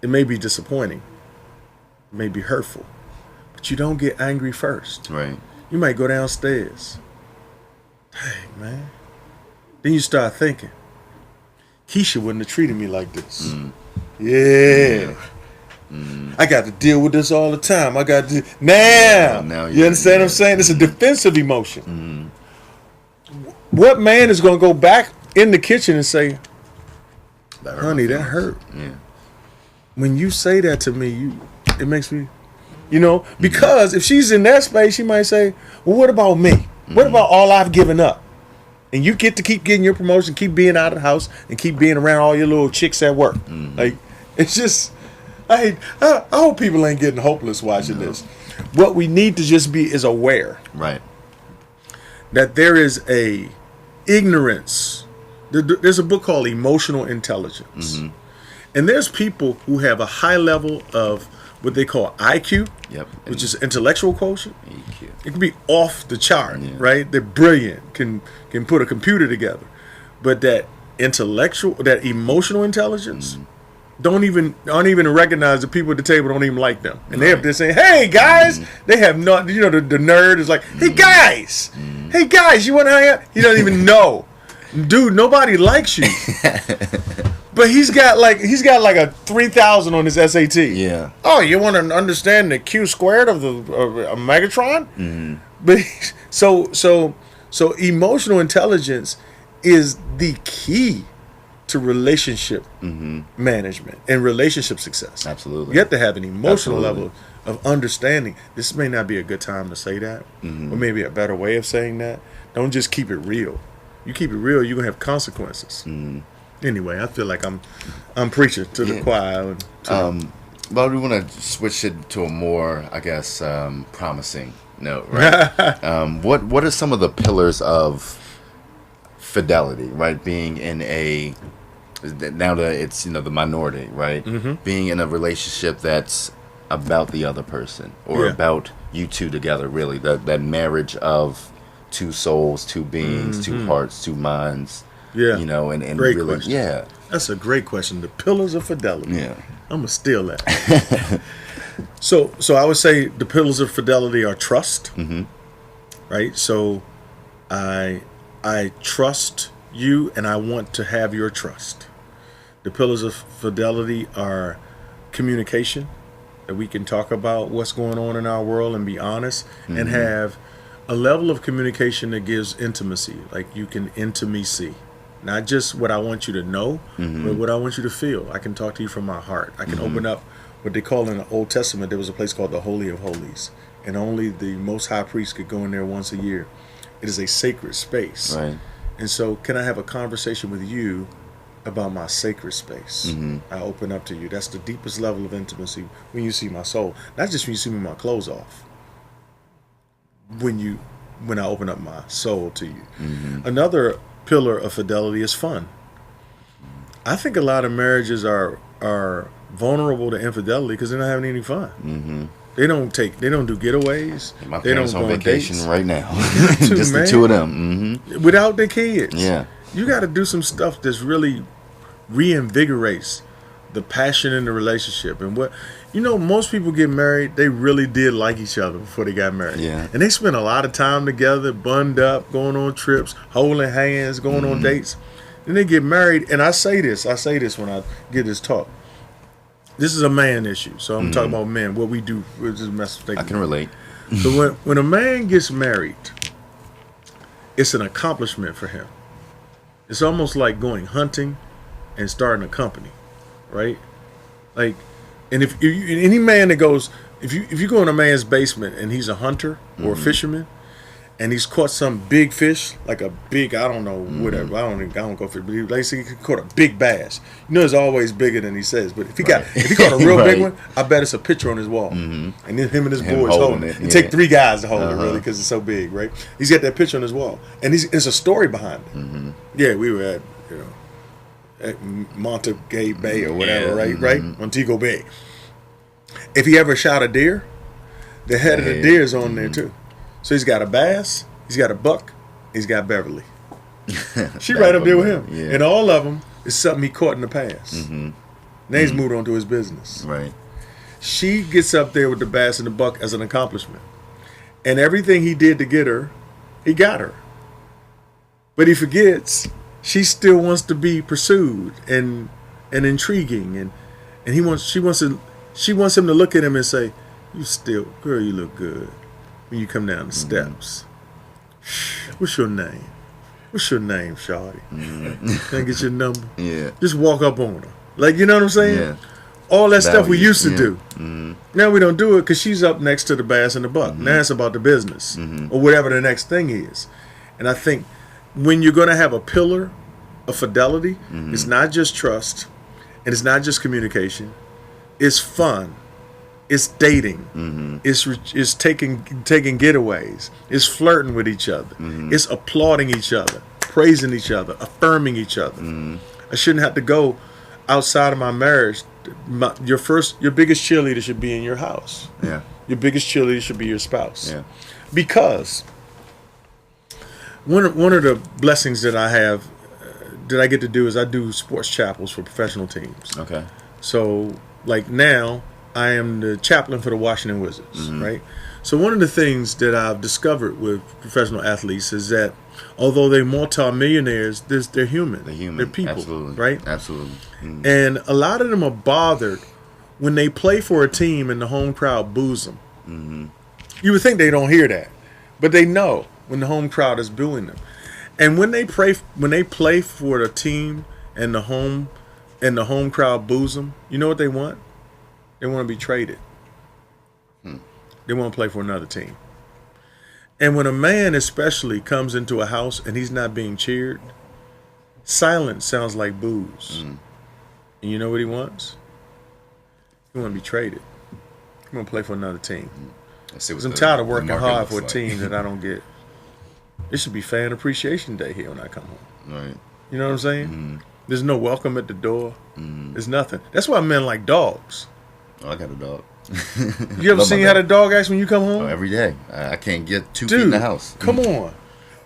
It may be disappointing. It may be hurtful. But you don't get angry first. Right. You might go downstairs. Dang, man. Then you start thinking, Keisha wouldn't have treated me like this. Yeah. I got to deal with this all the time. I got to now you understand what I'm saying? It's a defensive emotion. What man is going to go back in the kitchen and say, "Honey, that hurt"? Yeah. When you say that to me, it makes me, because if she's in that space, she might say, "Well, what about me? What about all I've given up?" And you get to keep getting your promotion, keep being out of the house, and keep being around all your little chicks at work. Like, it's just, I hope people ain't getting hopeless watching this. What we need to just be is aware. Right. That there is a ignorance. There's a book called Emotional Intelligence. And there's people who have a high level of what they call IQ, which is intellectual quotient. EQ. It can be off the chart, right? They're brilliant, can put a computer together. But that emotional intelligence aren't even recognized. The people at the table don't even like them. And they're saying, "Hey guys," they have not, the nerd is like, "Hey guys, you want to hang out?" He doesn't even know. Dude, nobody likes you. But he's got like a 3,000 on his SAT. Yeah. Oh, you want to understand the Q squared of a Megatron? But so emotional intelligence is the key to relationship management and relationship success. Absolutely. You have to have an emotional level of understanding. This may not be a good time to say that, or maybe a better way of saying that. Don't just keep it real. You keep it real, you're gonna have consequences. Anyway, I feel like I'm preaching to the choir. But we want to switch it to a more, I guess, promising note, right? What are some of the pillars of fidelity, right? Being in now that it's the minority, right? Being in a relationship that's about the other person or about you two together, really. That marriage of two souls, two beings, two hearts, two minds. Yeah. And great really, question. That's a great question. The pillars of fidelity. Yeah. I'm gonna steal that. So I would say the pillars of fidelity are trust. Right? So I trust you and I want to have your trust. The pillars of fidelity are communication, that we can talk about what's going on in our world and be honest and have a level of communication that gives intimacy. Like you can intimacy. Not just what I want you to know, but what I want you to feel. I can talk to you from my heart. I can open up what they call in the Old Testament, there was a place called the Holy of Holies. And only the Most High Priest could go in there once a year. It is a sacred space. Right. And so can I have a conversation with you about my sacred space? I open up to you. That's the deepest level of intimacy when you see my soul. Not just when you see me with my clothes off. When I open up my soul to you. Another pillar of fidelity is fun. I think a lot of marriages are vulnerable to infidelity because they're not having any fun. They don't do getaways. My they parents don't on go vacation dates. right now. Too, Just man. the two of them. Without their kids. Yeah. You got to do some stuff that's really reinvigorates the passion in the relationship. And most people get married, they really did like each other before they got married. Yeah. And they spent a lot of time together, bunned up, going on trips, holding hands, going on dates. Then they get married, and I say this when I get this talk. This is a man issue, so I'm talking about men, what we do. I can relate. So when a man gets married, it's an accomplishment for him. It's almost like going hunting and starting a company, right? Like, and if any man that goes, if you go in a man's basement and he's a hunter or a fisherman, and he's caught some big fish, like a big, I don't know, whatever. I don't go fish, but he caught a big bass. You know, it's always bigger than he says. But if he caught a real big one, I bet it's a picture on his wall, and then him and his boys holding it. It take 3 guys to hold it, really, because it's so big, right? He's got that picture on his wall, and there's a story behind it. Yeah, we were at Montague Bay or whatever, right? Montego Bay. If he ever shot a deer, the head of the deer is on there too. So he's got a bass, he's got a buck, he's got Beverly. She right up there with him. Yeah. And all of them is something he caught in the past. Now he's moved on to his business. Right. She gets up there with the bass and the buck as an accomplishment. And everything he did to get her, he got her. But he forgets she still wants to be pursued and intriguing, and she wants him to look at him and say, girl, you look good when you come down the steps. What's your name? What's your name, shawty? Can I get your number? Yeah. Just walk up on her. Like, you know what I'm saying? Yeah. All that stuff we used to do. Now we don't do it because she's up next to the bass and the buck. Now it's about the business or whatever the next thing is. And I think when you're going to have a pillar of fidelity, it's not just trust and it's not just communication. It's fun. It's dating. It's taking getaways. It's flirting with each other. It's applauding each other, praising each other, affirming each other. I shouldn't have to go outside of my marriage. Your biggest cheerleader should be in your house. Yeah. Your biggest cheerleader should be your spouse. Yeah. Because one of the blessings that I have, that I get to do, is I do sports chapels for professional teams. Okay. So, like now, I am the chaplain for the Washington Wizards, right? So one of the things that I've discovered with professional athletes is that although they're multi-millionaires, they're human. They're human. They're people, Absolutely. right? Absolutely. And a lot of them are bothered when they play for a team and the home crowd boos them. You would think they don't hear that, but they know when the home crowd is booing them. And when they play for the team and the home crowd boos them, you know what they want? They want to be traded. They want to play for another team. And when a man especially comes into a house and he's not being cheered, silence sounds like boos. And you know what he wants? He wants to be traded. He want to play for another team. Because I'm tired of working hard for a team that I don't get. It should be Fan Appreciation Day here when I come home. Right. You know what I'm saying? There's no welcome at the door. There's nothing. That's why men like dogs. Oh, I got a dog. You ever seen how the dog acts when you come home? Oh, every day. I can't get 2 feet in the house. Come on.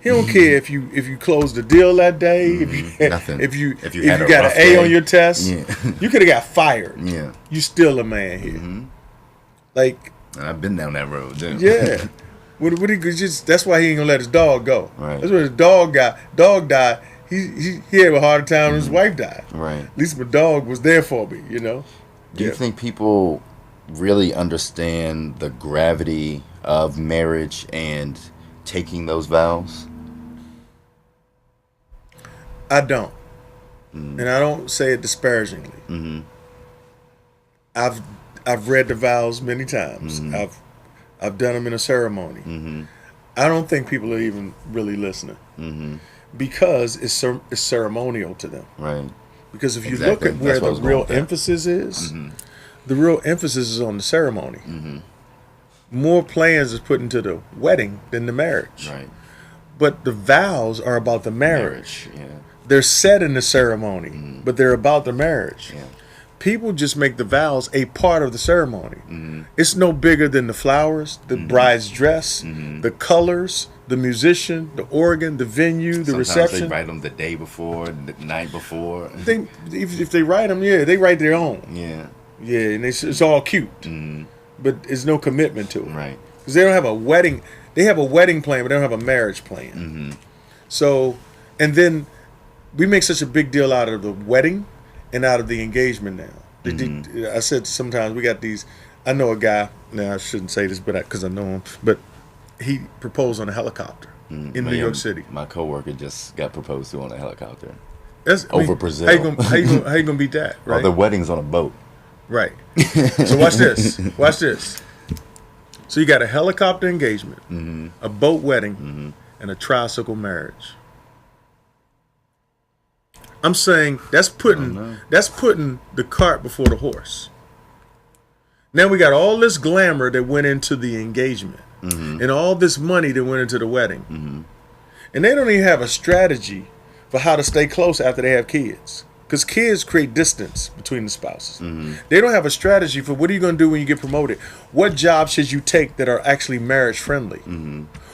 He don't care if you closed the deal that day. If you got an A on your test, you could have got fired. Yeah. You still a man here. Like, I've been down that road. Too. Yeah. That's why he ain't gonna let his dog go. Right. That's what his dog died. He had a harder time when his wife died. Right. At least my dog was there for me, you know. Do you think people really understand the gravity of marriage and taking those vows? I don't. And I don't say it disparagingly. I've read the vows many times. I've done them in a ceremony. I don't think people are even really listening because it's ceremonial to them. Right. Because if you look at where the real emphasis is, the real emphasis is on the ceremony. More plans is put into the wedding than the marriage. Right. But the vows are about the marriage. Yeah. They're set in the ceremony, but they're about the marriage. Yeah. People just make the vows a part of the ceremony. It's no bigger than the flowers, the bride's dress, the colors, the musician, the organ, the venue, the reception. They write them the day before, the night before. If they write them, they write their own. Yeah. Yeah, and it's all cute. But there's no commitment to it. Right. Because they don't have a wedding. They have a wedding plan, but they don't have a marriage plan. So, and then we make such a big deal out of the wedding and out of the engagement now. I said sometimes we got these. I know a guy. Now I shouldn't say this, but because I know him, but he proposed on a helicopter in New York City. My coworker just got proposed to on a helicopter. Brazil. How you gonna beat that? Right. Oh, their wedding's on a boat. Right. So watch this. Watch this. So you got a helicopter engagement, a boat wedding, and a tricycle marriage. I'm saying that's putting the cart before the horse. Now we got all this glamour that went into the engagement, and all this money that went into the wedding, and they don't even have a strategy for how to stay close after they have kids. Because kids create distance between the spouses. They don't have a strategy for what are you going to do when you get promoted? What jobs should you take that are actually marriage friendly?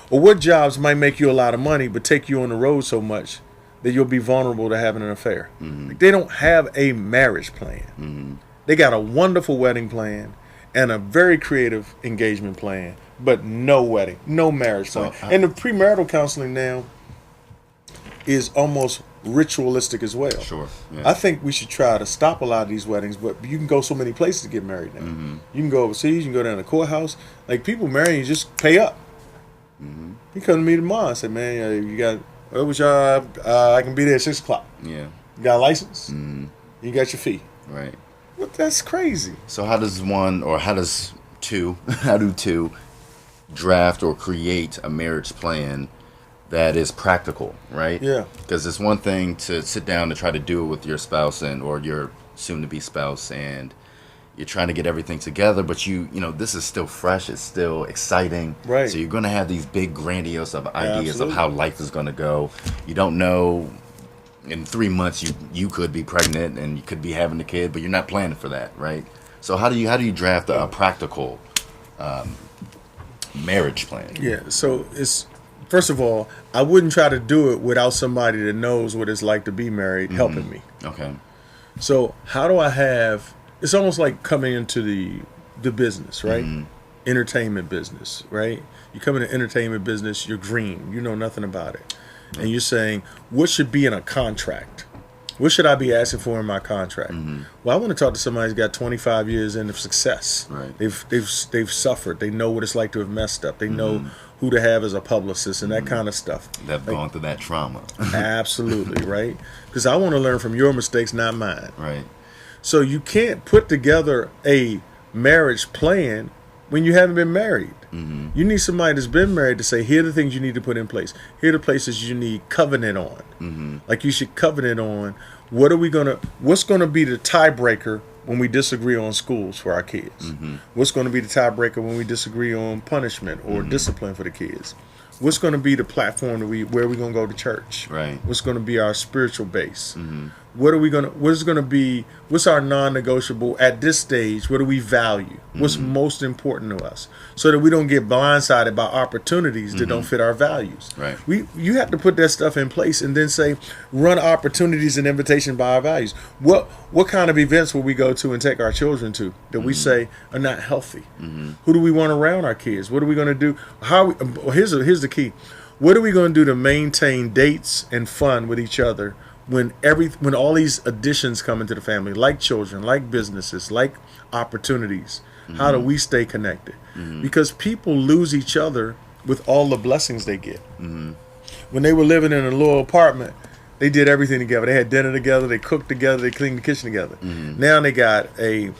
Or what jobs might make you a lot of money but take you on the road so much that you'll be vulnerable to having an affair? Like, they don't have a marriage plan. They got a wonderful wedding plan and a very creative engagement plan, but no wedding, no marriage plan. And the premarital counseling now is almost ritualistic as well. Sure. Yeah. I think we should try to stop a lot of these weddings, but you can go so many places to get married now. You can go overseas, you can go down to the courthouse. Like, people marrying, you just pay up. He come to me tomorrow and said, man, you got, I can be there at 6 o'clock. Yeah. You got a license? You got your fee. Right. Well, that's crazy. So how do two draft or create a marriage plan that is practical, right? Yeah. Because it's one thing to sit down and try to do it with your spouse or your soon-to-be spouse, and you're trying to get everything together, but you know, this is still fresh, it's still exciting. Right. So you're going to have these big, grandiose ideas of how life is going to go. You don't know, in 3 months you could be pregnant and you could be having a kid, but you're not planning for that, right? So how do you draft a practical marriage plan? Yeah, so it's, first of all, I wouldn't try to do it without somebody that knows what it's like to be married helping me. Okay. So how do I have, it's almost like coming into the business, right? Entertainment business, right? You come into entertainment business, you're green, you know nothing about it. And you're saying, what should be in a contract? What should I be asking for in my contract? Well, I want to talk to somebody who's got 25 years in of success. Right. They've suffered. They know what it's like to have messed up. They know who to have as a publicist and that kind of stuff. They've gone through that trauma. Absolutely, right? Because I want to learn from your mistakes, not mine. Right. So you can't put together a marriage plan when you haven't been married. You need somebody that's been married to say, here are the things you need to put in place. Here are the places you need covenant on. Like, you should covenant on what's going to be the tiebreaker when we disagree on schools for our kids? What's going to be the tiebreaker when we disagree on punishment or discipline for the kids? What's going to be the platform where we're going to go to church? Right. What's going to be our spiritual base? What is going to be, what's our non-negotiable at this stage? What do we value? What's most important to us? So that we don't get blindsided by opportunities that don't fit our values. Right. You have to put that stuff in place and then say, run opportunities and invitation by our values. What kind of events will we go to and take our children to that we say are not healthy? Who do we want around our kids? What are we going to do? Here's the key. What are we going to do to maintain dates and fun with each other when all these additions come into the family, like children, like businesses, like opportunities? How do we stay connected? Because people lose each other with all the blessings they get. When they were living in a little apartment, they did everything together. They had dinner together, they cooked together, they cleaned the kitchen together. Now they got a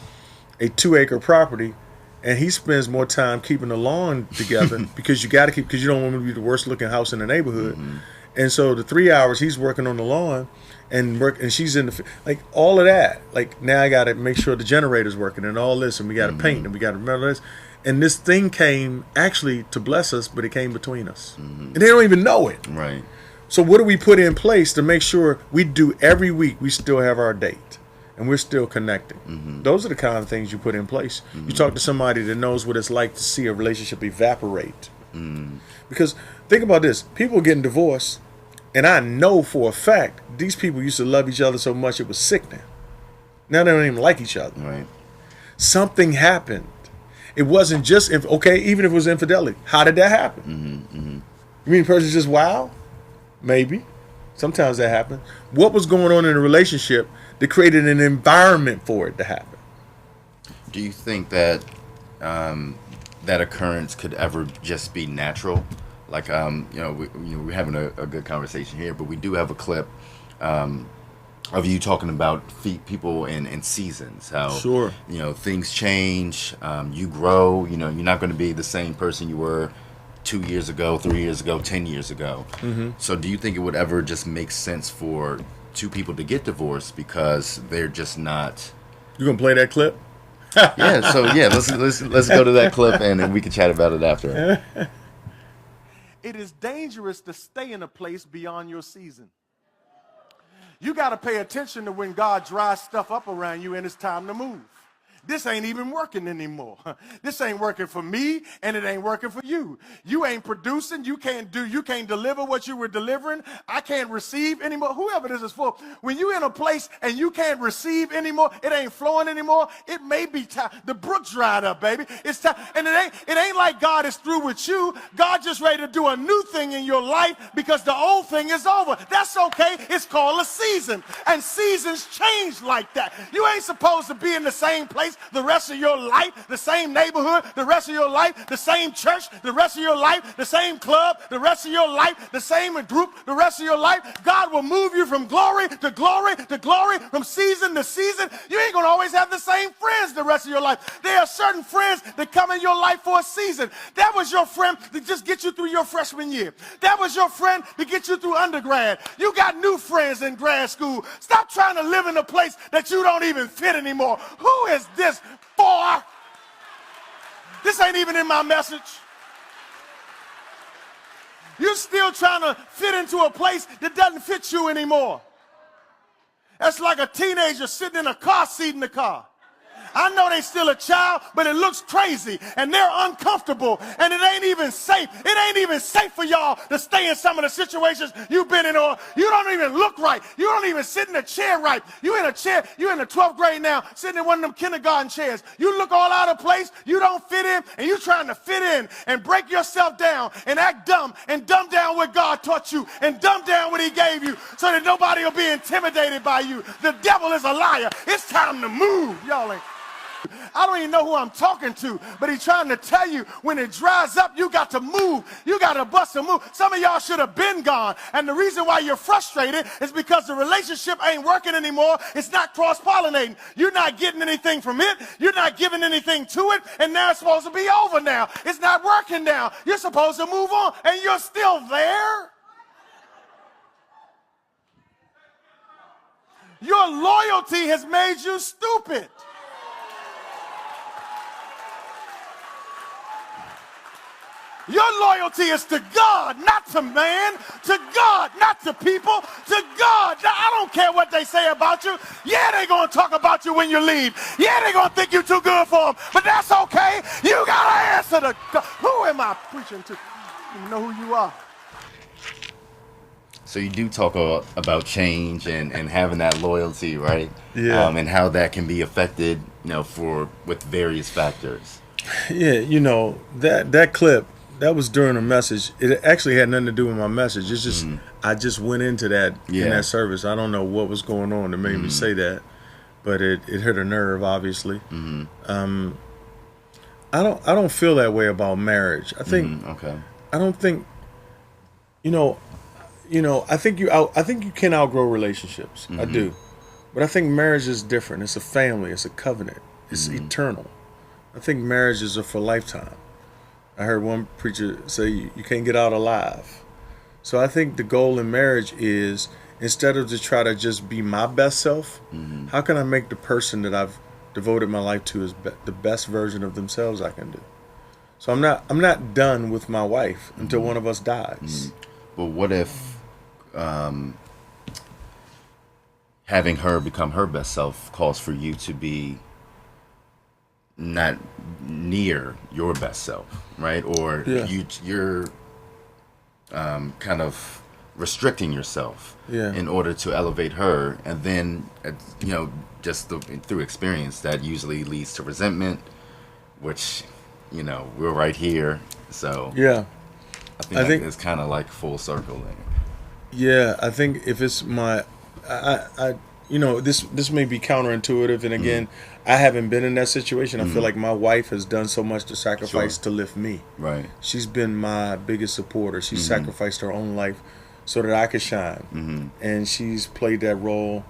2-acre property, and he spends more time keeping the lawn together because you don't want to be the worst looking house in the neighborhood. And so the 3 hours he's working on the lawn and she's in the, like, all of that. Like, now I got to make sure the generator's working and all this, and we got to paint and we got to remember this. And this thing came actually to bless us, but it came between us. And they don't even know it. Right. So what do we put in place to make sure we do every week we still have our date and we're still connecting? Those are the kind of things you put in place. You talk to somebody that knows what it's like to see a relationship evaporate. Because think about this. People are getting divorced, and I know for a fact these people used to love each other so much it was sickening. Now they don't even like each other. Right. Something happened. It wasn't just, even if it was infidelity. How did that happen? You mean the person's just wild? Maybe. Sometimes that happens. What was going on in the relationship that created an environment for it to happen? Do you think that that occurrence could ever just be natural? Like, we're having a good conversation here, but we do have a clip of you talking about people in seasons, how Sure. things change, you grow. You're not going to be the same person you were 2 years ago, 3 years ago, 10 years ago. So do you think it would ever just make sense for two people to get divorced because they're just not? You gonna play that clip? Yeah. So yeah, let's go to that clip and then we can chat about it after. It is dangerous to stay in a place beyond your season. You got to pay attention to when God dries stuff up around you and it's time to move. This ain't even working anymore. This ain't working for me, and it ain't working for you. You ain't producing. You can't deliver what you were delivering. I can't receive anymore. Whoever this is for, when you're in a place and you can't receive anymore, it ain't flowing anymore. It may be time. The brook dried up, baby. It's time, and it ain't like God is through with you. God just ready to do a new thing in your life because the old thing is over. That's okay. It's called a season, and seasons change like that. You ain't supposed to be in the same place the rest of your life, the same neighborhood, the rest of your life, the same church, the rest of your life, the same club, the rest of your life, the same group, the rest of your life. God will move you from glory to glory to glory, from season to season. You ain't going to always have the same friends the rest of your life. There are certain friends that come in your life for a season. That was your friend to just get you through your freshman year. That was your friend to get you through undergrad. You got new friends in grad school. Stop trying to live in a place that you don't even fit anymore. Who is this for? This ain't even in my message. You're still trying to fit into a place that doesn't fit you anymore. That's like a teenager sitting in a car seat in the car. I know they still a child, but it looks crazy, and they're uncomfortable, and it ain't even safe. It ain't even safe for y'all to stay in some of the situations you've been in, or you don't even look right. You don't even sit in a chair right. You in a chair, you in the 12th grade now, sitting in one of them kindergarten chairs. You look all out of place, you don't fit in, and you trying to fit in and break yourself down and act dumb and dumb down what God taught you and dumb down what he gave you so that nobody will be intimidated by you. The devil is a liar. It's time to move. Y'all ain't. I don't even know who I'm talking to, but he's trying to tell you when it dries up, you got to move. You got to bust a move. Some of y'all should have been gone. And the reason why you're frustrated is because the relationship ain't working anymore. It's not cross-pollinating. You're not getting anything from it. You're not giving anything to it. And now it's supposed to be over now. It's not working now. You're supposed to move on, and you're still there. Your loyalty has made you stupid. Your loyalty is to God, not to man, to God, not to people, to God. I don't care what they say about you. Yeah, they're going to talk about you when you leave. Yeah, they're going to think you're too good for them, but that's okay. You got to answer to God. Who am I preaching to? You know who you are. So you do talk about change and having that loyalty, right? Yeah. And how that can be affected, with various factors. Yeah, that clip, that was during a message. It actually had nothing to do with my message. It's just I just went into that in that service. I don't know what was going on that made me say that, but it hit a nerve, obviously. I don't feel that way about marriage. I think I don't think I think you can outgrow relationships. I do. But I think marriage is different. It's a family, it's a covenant. It's eternal. I think marriages are for lifetime. I heard one preacher say you can't get out alive. So I think the goal in marriage is, instead of to try to just be my best self, how can I make the person that I've devoted my life to as the best version of themselves I can do? So I'm not done with my wife until one of us dies. But what if having her become her best self calls for you to be not near your best self, right? Or you're kind of restricting yourself in order to elevate her, and then just through experience that usually leads to resentment, which we're right here. So I think it's kind of like full circle there. Yeah, I think if it's my, this may be counterintuitive, and again, I haven't been in that situation. I feel like my wife has done so much to sacrifice to lift me. Right. She's been my biggest supporter. She sacrificed her own life so that I could shine, and she's played that role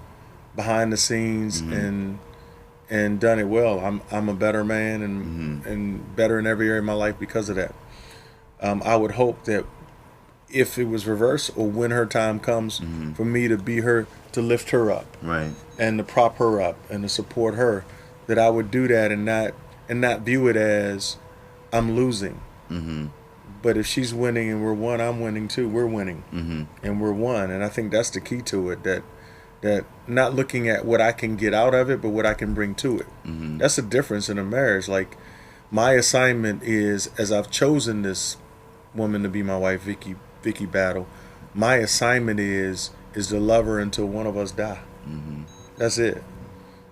behind the scenes and done it well. I'm a better man and better in every area of my life because of that. I would hope that if it was reversed or when her time comes for me to be her, to lift her up, Right. and to prop her up and to support her, that I would do that and not view it as I'm losing. But if she's winning and we're one, I'm winning too. We're winning and we're one. And I think that's the key to it, that not looking at what I can get out of it, but what I can bring to it. That's the difference in a marriage. Like, my assignment is, as I've chosen this woman to be my wife, Vicky Battle, my assignment is to love her until one of us die. That's it.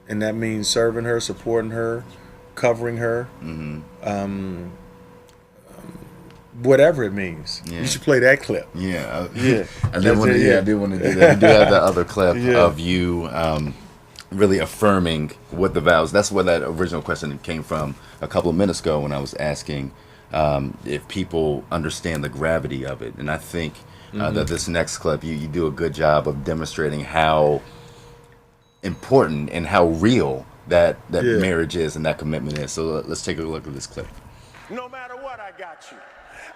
And that means serving her, supporting her, covering her, whatever it means. Yeah. You should play that clip. Yeah. Yeah. I did want to. Yeah, I did want to do that. We do have that other clip of you really affirming what the vows. That's where that original question came from a couple of minutes ago when I was asking if people understand the gravity of it. And I think that this next clip, you do a good job of demonstrating how important and how real that marriage is and that commitment is. So let's take a look at this clip. No matter what, I got you.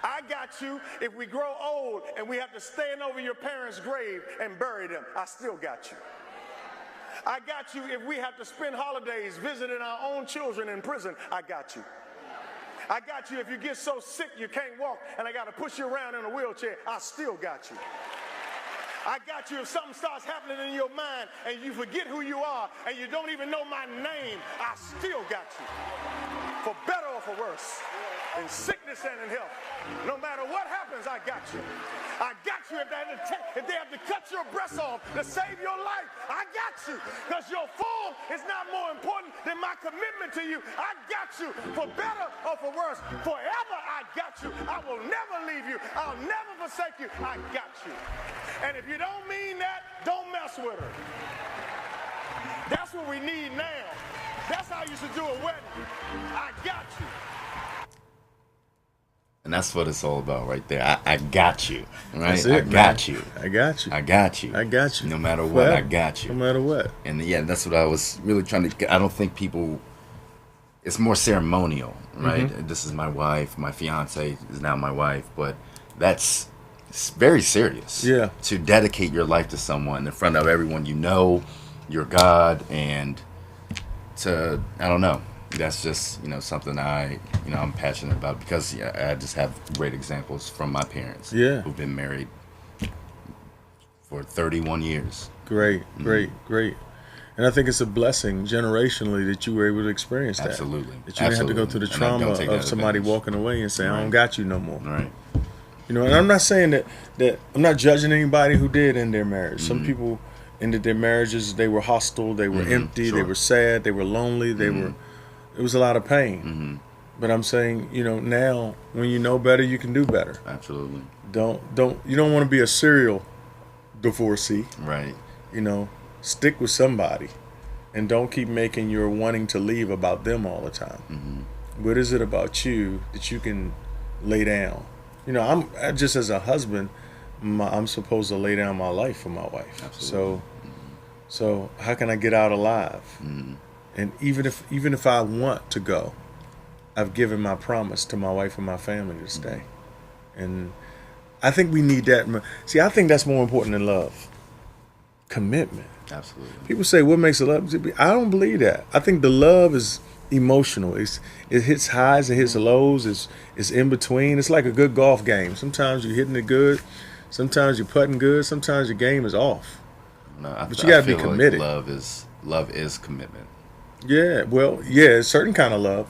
I got you. If we grow old and we have to stand over your parents' grave and bury them, I still got you. I got you if we have to spend holidays visiting our own children in prison, I got you. I got you if you get so sick you can't walk and I got to push you around in a wheelchair, I still got you. I got you if something starts happening in your mind and you forget who you are and you don't even know my name, I still got you. For better or for worse, in sickness and in health. No matter what happens, I got you. I got you if they have to cut your breasts off to save your life. I got you. Because your form is not more important than my commitment to you. I got you. For better or for worse, forever I got you. I will never leave you. I'll never forsake you. I got you. And if you don't mean that, don't mess with her. That's what we need now. That's how you should do a wedding. I got you. And that's what it's all about right there. I got you. Right? That's it, I got you. I got you. I got you. I got you. No matter what, I got you. No matter what. And yeah, that's what I was really trying to. I don't think people. It's more ceremonial, right? This is my wife. My fiance is now my wife, but that's very serious. Yeah. To dedicate your life to someone in front of everyone you know, your God, and to I don't know. That's just something I'm passionate about because I just have great examples from my parents. Yeah. Who've been married for 31 years. Great. And I think it's a blessing generationally that you were able to experience that. Absolutely. That you didn't have to go through the trauma of somebody walking away and saying, I don't got you no more. Right. And I'm not saying that I'm not judging anybody who did end their marriage. Some people ended their marriages, they were hostile, they were empty, they were sad, they were lonely, it was a lot of pain. But I'm saying, now when you know better, you can do better. Absolutely. You don't want to be a serial divorcee. Right. Stick with somebody and don't keep making your wanting to leave about them all the time. What is it about you that you can lay down? I'm just as a husband, I'm supposed to lay down my life for my wife. Absolutely. So how can I get out alive? And even if I want to go, I've given my promise to my wife and my family to stay. And I think we need that. See, I think that's more important than love. Commitment. Absolutely. People say, what makes a love? I don't believe that. I think the love is emotional. It hits highs and hits lows. It's in between. It's like a good golf game. Sometimes you're hitting it good. Sometimes you're putting good. Sometimes your game is off. No, But you got to be committed. Like love is commitment. Yeah, well, yeah, a certain kind of love,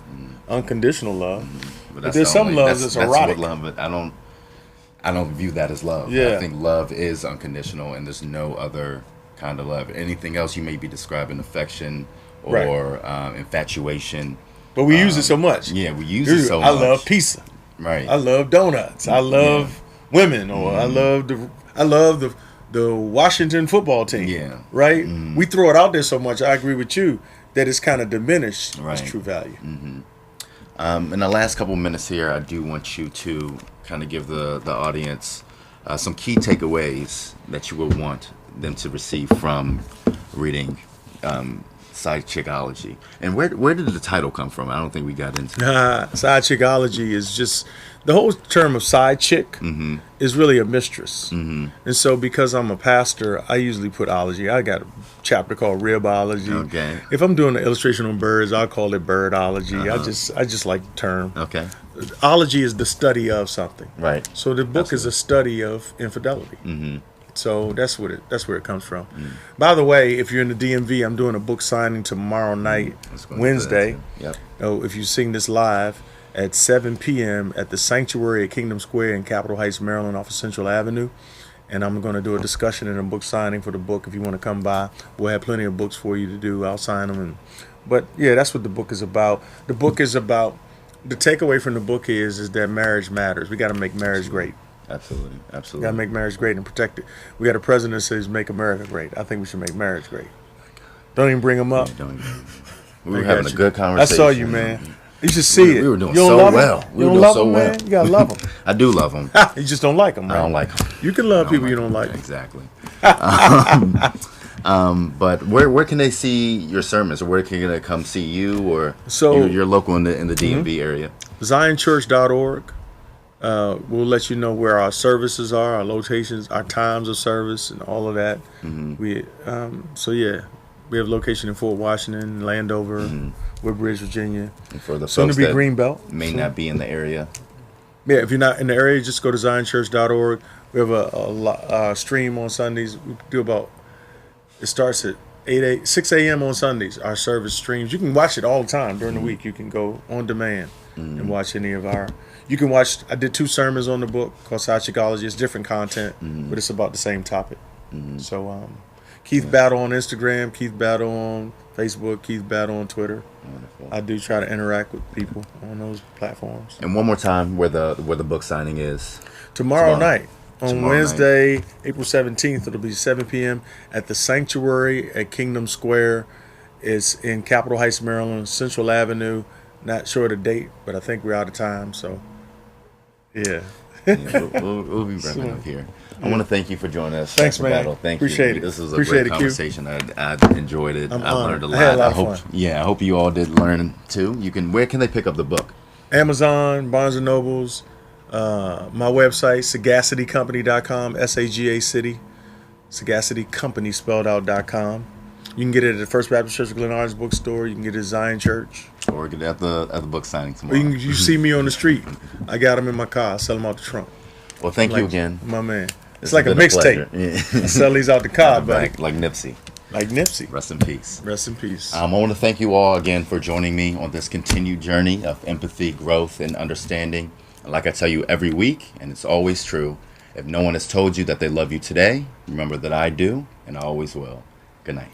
unconditional love. But there's some love that's erotic. What love, but I don't view that as love. Yeah. I think love is unconditional, and there's no other kind of love. Anything else you may be describing affection or infatuation. But we use it so much. Yeah, we use it so much. I love pizza. Right. I love donuts. I love women, or I love the Washington football team. Yeah. Right. We throw it out there so much. I agree with you that it's kind of diminished its true value. In the last couple minutes here, I do want you to kind of give the audience some key takeaways that you would want them to receive from reading Side Chickology. And where did the title come from? I don't think we got into Side chickology is just the whole term of side chick is really a mistress. And so because I'm a pastor, I usually put ology. I got a chapter called ribology. Okay. If I'm doing an illustration on birds, I'll call it birdology. I just like the term. Okay. Ology is the study of something. Right. So the book is a study of infidelity. So that's where it comes from. By the way, if you're in the DMV, I'm doing a book signing tomorrow night, Wednesday. Yep. Oh, if you've seen this live at 7 p.m. at the Sanctuary at Kingdom Square in Capitol Heights, Maryland, off of Central Avenue. And I'm going to do a discussion and a book signing for the book. If you want to come by, we'll have plenty of books for you to do. I'll sign them. But yeah, that's what the book is about. The book is about, the takeaway from the book is that marriage matters. We got to make marriage great. Absolutely. We got to make marriage great and protect it. We got a president that says make America great. I think we should make marriage great. Don't even bring him up. We were having a good conversation. I saw you, man. You should see it. We were doing you don't so love well. Him? We you were don't doing love so him, well. man? You gotta love him. I do love him. You just don't like him, right? I don't like him. You can love people you don't like. Exactly. But where can they see your sermons, or where can they come see you, or So you're local in the DMV area? ZionChurch.org. We'll let you know where our services are, our locations, our times of service, and all of that. We we have location in Fort Washington, Landover, Woodbridge, Virginia. And for the Soon folks to be that Greenbelt. may not be in the area, Yeah, if you're not in the area, just go to ZionChurch.org. We have a stream on Sundays. We do about, it starts at 6 a.m. on Sundays. Our service streams. You can watch it all the time during the week. You can go on demand and watch any of our. You can watch. I did 2 sermons on the book called Side Chickology. It's different content, but it's about the same topic. So Keith Battle on Instagram, Keith Battle on Facebook, Keith Battle on Twitter. Wonderful. I do try to interact with people on those platforms. And one more time, where the book signing is Tomorrow night. On Tomorrow Wednesday, April 17th, it'll be 7 p.m. at the Sanctuary at Kingdom Square. It's in Capitol Heights, Maryland, Central Avenue. Not sure of the date, but I think we're out of time. So, yeah. We'll be wrapping up here. I want to thank you for joining us. Thanks, Dr. man. Battle. Thank Appreciate you. it. This was a Appreciate great it, Q. conversation. I enjoyed it. I learned a lot. I had a lot of hope, fun. Yeah, I hope you all did learn too. Where can they pick up the book? Amazon, Barnes & Nobles, my website, sagacitycompany.com, S-A-G-A City, sagacitycompany spelled out.com. You can get it at the First Baptist Church of Glen Orange bookstore. You can get it at Zion Church. Or get it at the book signing Or tomorrow. you see me on the street. I got them in my car. I sell them out the trunk. Well, thank you again. My man. It's It's like a been mixtape. pleasure. I sell these out the car, buddy. like Nipsey. Like Nipsey. Rest in peace. Rest in peace. I want to thank you all again for joining me on this continued journey of empathy, growth, and understanding. And like I tell you every week, and it's always true, if no one has told you that they love you today, remember that I do, and I always will. Good night.